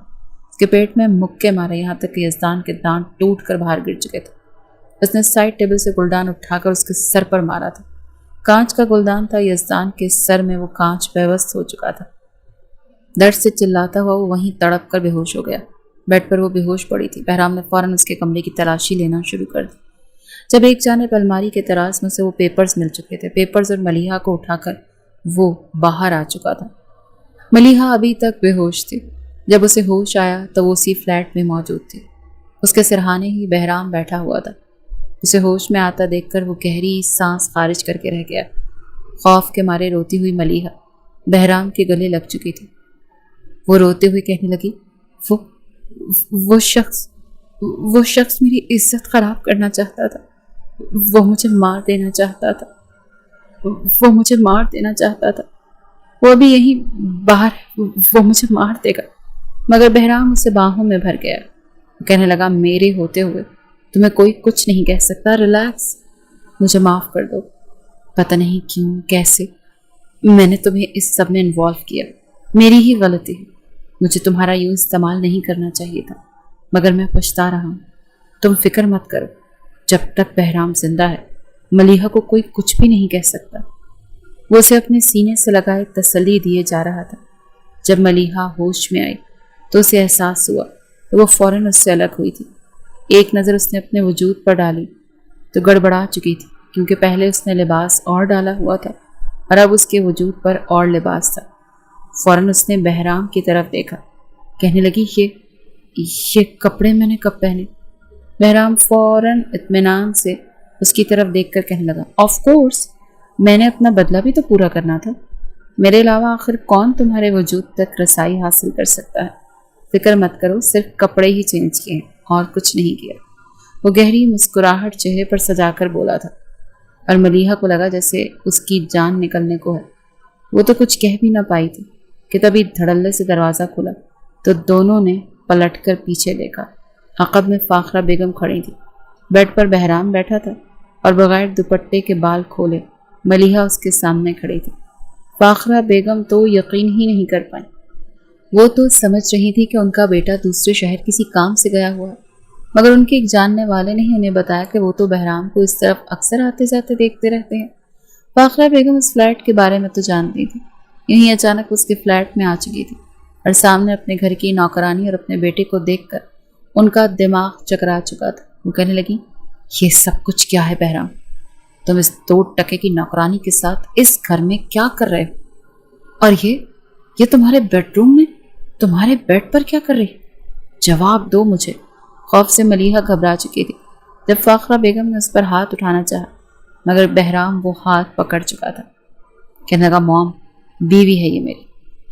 اس کے پیٹ میں مکے مارے یہاں تک کہ یزدان کے دانت ٹوٹ کر باہر گر چکے تھے۔ اس نے سائڈ ٹیبل سے گلدان اٹھا کر اس کے سر پر مارا تھا۔ کانچ کا گلدان تھا۔ یزدان کے سر میں وہ کانچ پیوست ہو چکا تھا۔ درد سے چلاتا ہوا وہ وہیں تڑپ کر بے ہوش ہو گیا۔ بیڈ پر وہ بے ہوش پڑی تھی۔ بہرام نے فوراً اس کے کمرے کی تلاشی لینا شروع کر دی۔ جب ایک جانب الماری کے تراز میں سے وہ پیپرز مل چکے تھے، پیپرز اور ملیحہ کو اٹھا کر وہ باہر آ چکا تھا۔ ملیحہ ابھی تک بے ہوش تھی۔ جب اسے ہوش آیا تو وہ اسی فلیٹ میں موجود تھی۔ اس کے سرہانے ہی بہرام بیٹھا ہوا تھا۔ اسے ہوش میں آتا دیکھ کر وہ گہری سانس خارج کر کے رہ گیا۔ خوف کے مارے روتی ہوئی ملیحہ بہرام کے گلے لگ چکی تھی۔ وہ روتے ہوئے کہنے لگی وہ شخص میری عزت خراب کرنا چاہتا تھا، وہ مجھے مار دینا چاہتا تھا، وہ ابھی یہیں باہر، وہ مجھے مار دے گا۔ مگر بہرام اسے باہوں میں بھر گیا۔ کہنے لگا میرے ہوتے ہوئے تمہیں کوئی کچھ نہیں کہہ سکتا، ریلیکس، مجھے معاف کر دو۔ پتہ نہیں کیوں کیسے میں نے تمہیں اس سب میں انوالو کیا، میری ہی غلطی ہے، مجھے تمہارا یوں استعمال نہیں کرنا چاہیے تھا، مگر میں پچھتا رہا ہوں۔ تم فکر مت کرو، جب تک بہرام زندہ ہے ملیحہ کو کوئی کچھ بھی نہیں کہہ سکتا۔ وہ اسے اپنے سینے سے لگائے تسلی دیے جا رہا تھا۔ جب ملیحہ ہوش میں آئی تو اسے احساس ہوا کہ وہ فوراً اس سے الگ ہوئی تھی۔ ایک نظر اس نے اپنے وجود پر ڈالی تو گڑبڑا چکی تھی، کیونکہ پہلے اس نے لباس اور ڈالا ہوا تھا اور اب اس کے وجود پر اور لباس تھا۔ فوراً اس نے بہرام کی طرف دیکھا، کہنے لگی یہ کپڑے میں نے کب پہنے؟ بہرام فوراً اطمینان سے اس کی طرف دیکھ کر کہنے لگا، آف کورس، میں نے اپنا بدلہ بھی تو پورا کرنا تھا۔ میرے علاوہ آخر کون تمہارے وجود تک رسائی حاصل کر سکتا ہے؟ فکر مت کرو، صرف کپڑے ہی چینج کیے اور کچھ نہیں کیا۔ وہ گہری مسکراہٹ چہرے پر سجا کر بولا تھا، اور ملیحہ کو لگا جیسے اس کی جان نکلنے کو ہے۔ وہ تو کچھ کہہ بھی نہ پائی تھی کہ تبھی دھڑلے سے دروازہ کھلا تو دونوں نے پلٹ کر پیچھے دیکھا۔ عقب میں فاخرہ بیگم کھڑی تھی، بیڈ پر بہرام بیٹھا تھا اور بغیر دوپٹے کے بال کھولے ملیحہ اس کے سامنے کھڑی تھی۔ فاخرہ بیگم تو یقین ہی نہیں کر پائی۔ وہ تو سمجھ رہی تھی کہ ان کا بیٹا دوسرے شہر کسی کام سے گیا ہوا ہے، مگر ان کے ایک جاننے والے نے انہیں بتایا کہ وہ تو بہرام کو اس طرف اکثر آتے جاتے دیکھتے رہتے ہیں۔ فاخرہ بیگم اس فلیٹ کے بارے میں تو جانتی تھی، یہیں اچانک اس کے فلیٹ میں آ چکی تھی اور سامنے اپنے گھر کی نوکرانی اور اپنے بیٹے کو دیکھ کر ان کا دماغ چکرا چکا تھا۔ وہ کہنے لگی، یہ سب کچھ کیا ہے بہرام؟ تم اس 2 ٹکے کی نوکرانی کے ساتھ اس گھر میں کیا کر رہے ہو؟ اور یہ تمہارے بیڈ روم میں تمہارے بیڈ پر کیا کر رہی؟ جواب دو مجھے۔ خوف سے ملیحہ گھبرا چکی تھی جب فاخرہ بیگم نے اس پر ہاتھ اٹھانا چاہا، مگر بہرام وہ ہاتھ پکڑ چکا تھا۔ کہنے لگا، موم، بیوی ہے یہ میری،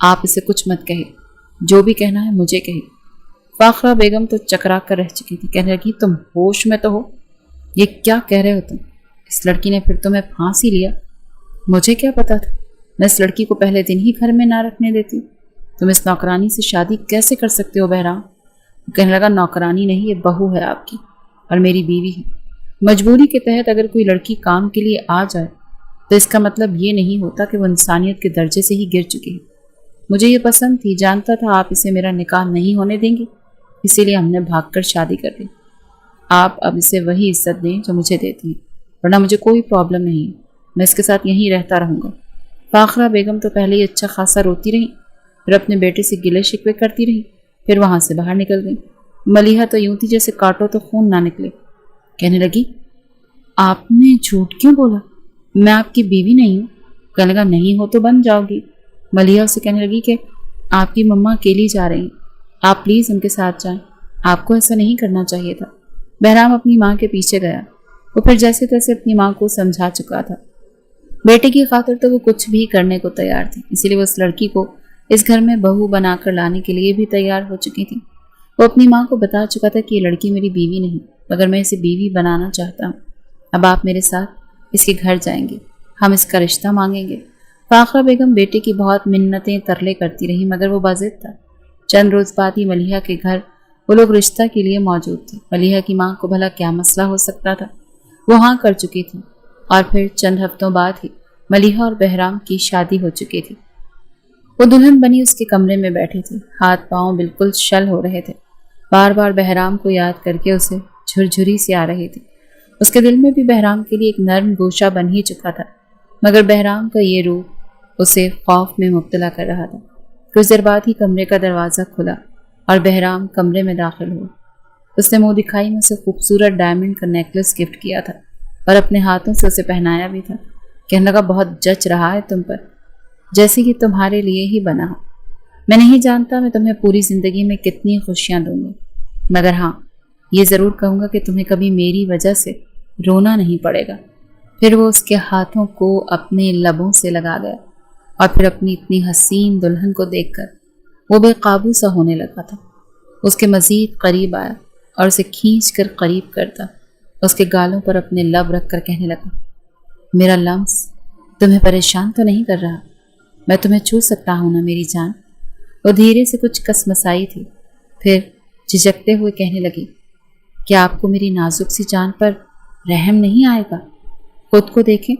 آپ اسے کچھ مت کہیے، جو بھی کہنا ہے مجھے کہیے۔ فاخرہ بیگم تو چکرا کر رہ چکی تھی، کہنے لگی، تم ہوش میں تو ہو؟ یہ کیا کہہ رہے ہو تم؟ اس لڑکی نے پھر تمہیں پھانسی لیا؟ مجھے کیا پتا تھا؟ میں اس لڑکی کو پہلے دن ہی گھر میں نہ رکھنے دیتی۔ تم اس نوکرانی سے شادی کیسے کر سکتے ہو بہرام؟ کہنے لگا، نوکرانی نہیں، یہ بہو ہے آپ کی اور میری بیوی ہے۔ مجبوری کے تحت اگر کوئی لڑکی کام کے لیے آ جائے تو اس کا مطلب یہ نہیں ہوتا کہ وہ انسانیت کے درجے سے ہی گر چکی ہے۔ مجھے یہ پسند تھی، جانتا تھا آپ اسے میرا نکاح نہیں ہونے دیں گی، اسی لیے ہم نے بھاگ کر شادی کر لی۔ آپ اب اسے وہی عزت دیں جو مجھے دیتی ہیں، ورنہ مجھے کوئی پرابلم نہیں، میں اس کے ساتھ یہیں رہتا رہوں گا۔ فاخرہ بیگم تو پہلے ہی اچھا خاصا روتی رہی، پھر اپنے بیٹے سے گلے شکوے کرتی رہی، پھر وہاں سے باہر نکل گئی۔ ملیحہ تو یوں تھی جیسے کاٹو تو خون نہ نکلے۔ کہنے لگی، آپ نے جھوٹ کیوں بولا؟ میں آپ کی بیوی نہیں ہوں۔ کہنے لگا، نہیں ہو تو بن جاؤ گی۔ ملیحہ اسے کہنے لگی کہ آپ کی مما اکیلی جا رہی ہیں، آپ پلیز ان کے ساتھ جائیں، آپ کو ایسا نہیں کرنا چاہیے تھا۔ بہرام اپنی ماں کے پیچھے گیا، وہ پھر جیسے تیسے اپنی ماں کو سمجھا چکا تھا۔ بیٹے کی خاطر تو وہ کچھ بھی کرنے کو تیار تھی، اسی لیے وہ اس لڑکی کو اس گھر میں بہو بنا کر لانے کے لیے بھی تیار ہو چکی تھی۔ وہ اپنی ماں کو بتا چکا تھا کہ یہ لڑکی میری بیوی نہیں، مگر میں اسے بیوی بنانا چاہتا ہوں۔ اب آپ میرے ساتھ اس کے گھر جائیں گے، ہم اس کا رشتہ مانگیں گے۔ فاخرہ بیگم بیٹے کی بہت منتیں ترلے کرتی رہی، مگر وہ باضد تھا۔ چند روز بعد ہی ملیحہ کے گھر وہ لوگ رشتہ کے لیے موجود تھے۔ ملیحہ کی ماں کو بھلا کیا مسئلہ ہو سکتا تھا، وہ ہاں کر چکی تھی، اور پھر چند ہفتوں بعد ہی ملیحہ اور بہرام کی شادی ہو چکی تھی۔ وہ دلہن بنی اس کے کمرے میں بیٹھی تھی، ہاتھ پاؤں بالکل شل ہو رہے تھے، بار بار بہرام کو یاد کر کے اسے جھرجھری سی آ رہی تھی۔ اس کے دل میں بھی بہرام کے لیے ایک نرم گوشہ بن ہی چکا تھا، مگر بہرام کا یہ روپ اسے خوف میں مبتلا کر رہا تھا۔ کچھ دیر بعد ہی کمرے کا دروازہ کھلا اور بہرام کمرے میں داخل ہوا۔ اس نے منہ دکھائی میں اسے خوبصورت ڈائمنڈ کا نیکلس گفٹ کیا تھا اور اپنے ہاتھوں سے اسے پہنایا بھی تھا۔ کہنے لگا، بہت جچ رہا ہے تم پر، جیسے کہ تمہارے لیے ہی بنا ہو۔ میں نہیں جانتا میں تمہیں پوری زندگی میں کتنی خوشیاں دوں گا، مگر ہاں یہ ضرور کہوں گا کہ تمہیں کبھی میری وجہ سے رونا نہیں پڑے گا۔ پھر وہ اس کے ہاتھوں کو اپنے لبوں سے لگا گیا اور پھر اپنی اتنی حسین دلہن کو دیکھ کر وہ بے قابو سا ہونے لگا تھا۔ اس کے مزید قریب آیا اور اسے کھینچ کر قریب کرتا، اس کے گالوں پر اپنے لب رکھ کر کہنے لگا، میرا لمس تمہیں پریشان تو نہیں کر رہا؟ میں تمہیں چھو سکتا ہوں نا میری جان؟ وہ دھیرے سے کچھ کسمسائی تھی، پھر جھجکتے ہوئے کہنے لگی، کیا آپ کو میری نازک سی جان پر رحم نہیں آئے گا؟ خود کو دیکھیں،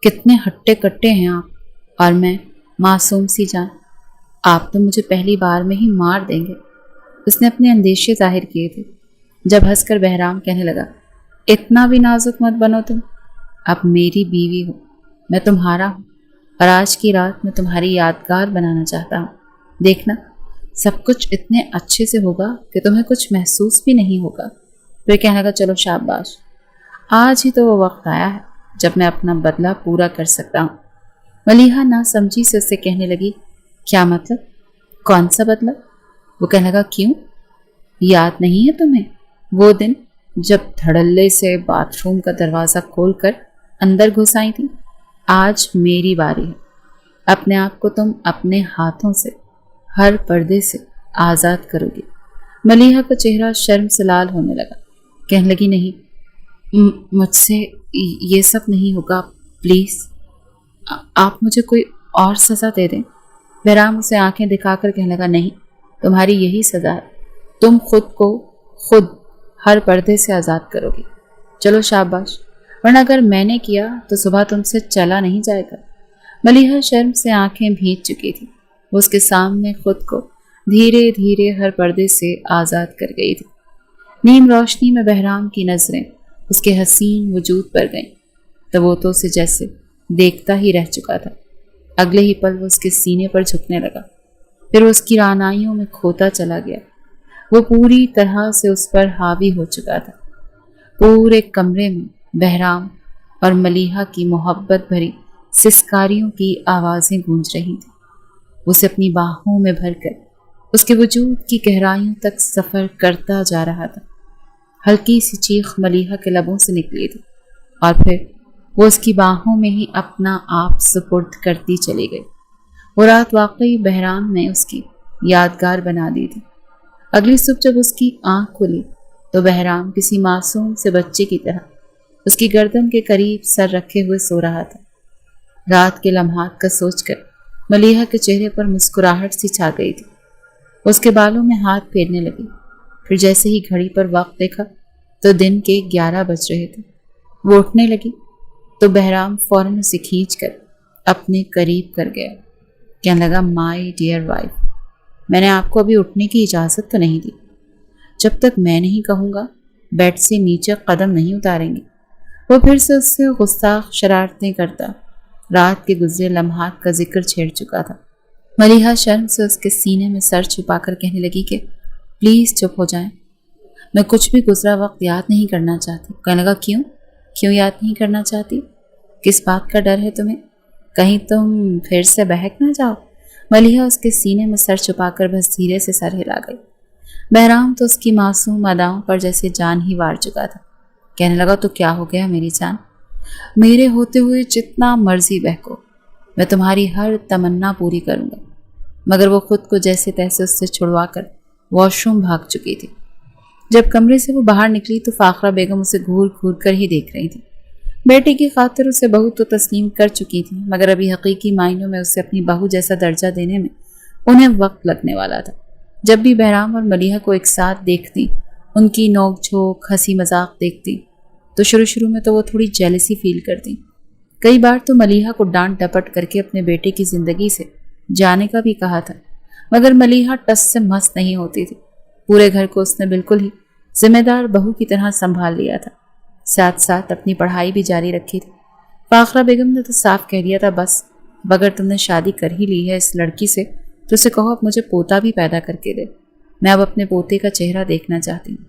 کتنے ہٹے کٹے ہیں آپ، اور میں معصوم سی جان، آپ تو مجھے پہلی بار میں ہی مار دیں گے۔ اس نے اپنے اندیشے ظاہر کیے تھے، جب ہنس کر بہرام کہنے لگا، اتنا بھی نازک مت بنو تم، اب میری بیوی ہو، میں تمہارا ہوں، اور آج کی رات میں تمہاری یادگار بنانا چاہتا ہوں. دیکھنا سب کچھ اتنے اچھے سے ہوگا کہ تمہیں کچھ محسوس بھی نہیں ہوگا. پھر کہنے لگا چلو شاباش، آج ہی تو وہ وقت آیا ہے جب میں اپنا بدلہ پورا کر سکتا ہوں. ملیحہ نہ سمجھی سے اسے کہنے لگی کیا مطلب؟ کون سا بدلہ؟ وہ کہنے لگا کیوں؟ یاد نہیں ہے تمہیں وہ دن جب دھڑلے سے باتھ روم کا دروازہ کھول کر اندر گھس آئی تھی؟ آج میری باری ہے. اپنے آپ کو تم اپنے ہاتھوں سے ہر پردے سے آزاد کرو گی. ملیحہ کا چہرہ شرم سے لال ہونے لگا. کہنے لگی نہیں، مجھ سے یہ سب نہیں ہوگا، پلیز آپ مجھے کوئی اور سزا دے دیں. بہرام اسے آنکھیں دکھا کر کہنے لگا نہیں، تمہاری یہی سزا ہے. تم خود کو خود ہر پردے سے آزاد کرو گی. چلو شاباش، ورنہ اگر میں نے کیا تو صبح تم سے چلا نہیں جائے گا. ملیحہ شرم سے آنکھیں بھیگ چکی تھی. وہ اس کے سامنے خود کو دھیرے دھیرے ہر پردے سے آزاد کر گئی تھی. نیم روشنی میں بہرام کی نظریں اس کے حسین وجود پر گئیں تو وہ تو اسے جیسے دیکھتا ہی رہ چکا تھا. اگلے ہی پل وہ اس کے سینے پر جھکنے لگا، پھر وہ اس کی رعنائیوں میں کھوتا چلا گیا. وہ پوری طرح سے اس پر حاوی ہو چکا تھا. پورے کمرے میں بہرام اور ملیحہ کی محبت بھری سسکاریوں کی آوازیں گونج رہی تھیں. اسے اپنی باہوں میں بھر کر اس کے وجود کی گہرائیوں تک سفر کرتا جا رہا تھا. ہلکی سی چیخ ملیحہ کے لبوں سے نکلی تھی اور پھر وہ اس کی باہوں میں ہی اپنا آپ سپرد کرتی چلی گئی. وہ رات واقعی بہرام نے اس کی یادگار بنا دی تھی. اگلی صبح جب اس کی آنکھ کھلی تو بہرام کسی معصوم سے بچے کی طرح اس کی گردن کے قریب سر رکھے ہوئے سو رہا تھا. رات کے لمحات کا سوچ کر ملیحہ کے چہرے پر مسکراہٹ سی چھا گئی تھی. اس کے بالوں میں ہاتھ پھیرنے لگی. پھر جیسے ہی گھڑی پر وقت دیکھا تو دن کے 11 بج رہے تھے. وہ اٹھنے لگی تو بہرام فوراً اسے کھینچ کر اپنے قریب کر گیا. کہنے لگا مائی ڈیئر وائف، میں نے آپ کو ابھی اٹھنے کی اجازت تو نہیں دی. جب تک میں نہیں کہوں گا بیڈ سے نیچے قدم نہیں اتاریں گے. وہ پھر سے اس سے گستاخ شرارتیں کرتا رات کے گزرے لمحات کا ذکر چھیڑ چکا تھا. ملیحہ شرم سے اس کے سینے میں سر چھپا کر کہنے لگی کہ پلیز چپ ہو جائیں، میں کچھ بھی گزرا وقت یاد نہیں کرنا چاہتی. کہنے لگا کیوں یاد نہیں کرنا چاہتی؟ کس بات کا ڈر ہے تمہیں؟ کہیں تم پھر سے بہک نہ جاؤ. ملیحہ اس کے سینے میں سر چھپا کر بس دھیرے سے سر ہلا گئی. بہرام تو اس کی معصوم اداؤں پر جیسے جان ہی وار چکا تھا. کہنے لگا تو کیا ہو گیا میری جان؟ میرے ہوتے ہوئے جتنا مرضی بہکو، میں تمہاری ہر تمنا پوری کروں گا. مگر وہ خود کو جیسے تیسے اس سے چھڑوا کر واش روم بھاگ چکی تھی. جب کمرے سے وہ باہر نکلی تو فاخرہ بیگم اسے گھور گھور کر ہی دیکھ رہی تھی. بیٹے کی خاطر اسے بہو تو تسلیم کر چکی تھی، مگر ابھی حقیقی معنوں میں اسے اپنی بہو جیسا درجہ دینے میں انہیں وقت لگنے والا تھا. جب بھی بہرام اور ملیحہ کو ایک ساتھ دیکھتی، ان کی نوک جھوک ہنسی مذاق دیکھتی تو شروع میں تو وہ تھوڑی جیلسی فیل کرتی. کئی بار تو ملیحہ کو ڈانٹ ڈپٹ کر کے اپنے بیٹے کی زندگی سے جانے کا بھی کہا تھا، مگر ملیحہ ٹس سے مس نہیں ہوتی تھی. پورے گھر کو اس نے بالکل ہی ذمہ دار بہو کی طرح سنبھال لیا تھا. ساتھ ساتھ اپنی پڑھائی بھی جاری رکھی تھی. فاخرہ بیگم نے تو صاف کہہ دیا تھا بس اگر تم نے شادی کر ہی لی ہے اس لڑکی سے تو اسے کہو اب مجھے پوتا بھی پیدا کر کے دے، میں اب اپنے پوتے کا چہرہ دیکھنا چاہتی ہوں.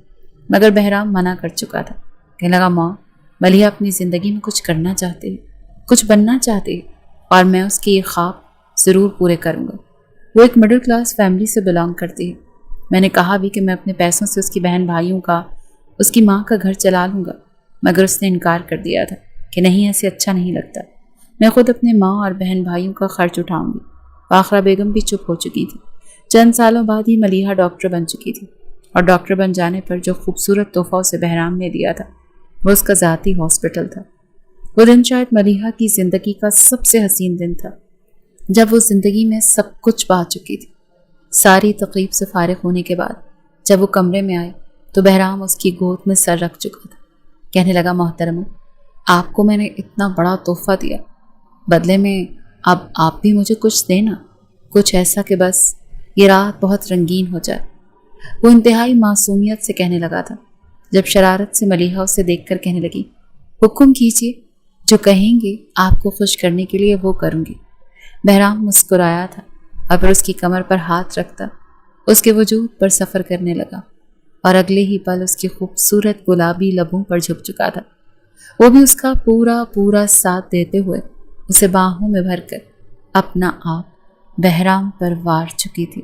مگر بہرام منع کر چکا تھا. کہنے لگا ماں، ملیحہ اپنی زندگی میں کچھ کرنا چاہتے ہے، کچھ بننا چاہتے ہے، اور میں اس کے یہ خواب ضرور پورے کروں گا. وہ ایک مڈل کلاس فیملی سے بلانگ کرتی ہے. میں نے کہا بھی کہ میں اپنے پیسوں سے اس کی بہن بھائیوں کا، اس کی ماں کا گھر چلا لوں گا، مگر اس نے انکار کر دیا تھا کہ نہیں ایسے اچھا نہیں لگتا، میں خود اپنے ماں اور بہن بھائیوں کا خرچ اٹھاؤں گی. فاخرہ بیگم بھی چپ ہو چکی تھی. چند سالوں بعد ہی ملیحہ ڈاکٹر بن چکی تھی، اور ڈاکٹر بن جانے پر جو خوبصورت تحفہ اسے بہرام نے دیا تھا وہ اس کا ذاتی ہاسپٹل تھا. وہ دن شاید ملیحہ کی زندگی کا سب سے حسین دن تھا، جب وہ زندگی میں سب کچھ پا چکی تھی. ساری تقریب سے فارغ ہونے کے بعد جب وہ کمرے میں آئے تو بہرام اس کی گود میں سر رکھ چکا تھا. کہنے لگا محترمہ، آپ کو میں نے اتنا بڑا تحفہ دیا، بدلے میں اب آپ بھی مجھے کچھ دینا، کچھ ایسا کہ بس یہ رات بہت رنگین ہو جائے. وہ انتہائی معصومیت سے کہنے لگا تھا. جب شرارت سے ملیحہ اسے دیکھ کر کہنے لگی حکم کیجیے، جو کہیں گے آپ کو خوش کرنے کے لیے وہ کروں گی. بہرام مسکرایا تھا اور پھر اس کی کمر پر ہاتھ رکھتا اس کے وجود پر سفر کرنے لگا، اور اگلے ہی پل اس کی خوبصورت گلابی لبوں پر جھک چکا تھا۔ وہ بھی اس کا پورا پورا ساتھ دیتے ہوئے اسے باہوں میں بھر کر اپنا آپ بہرام پر وار چکی تھی۔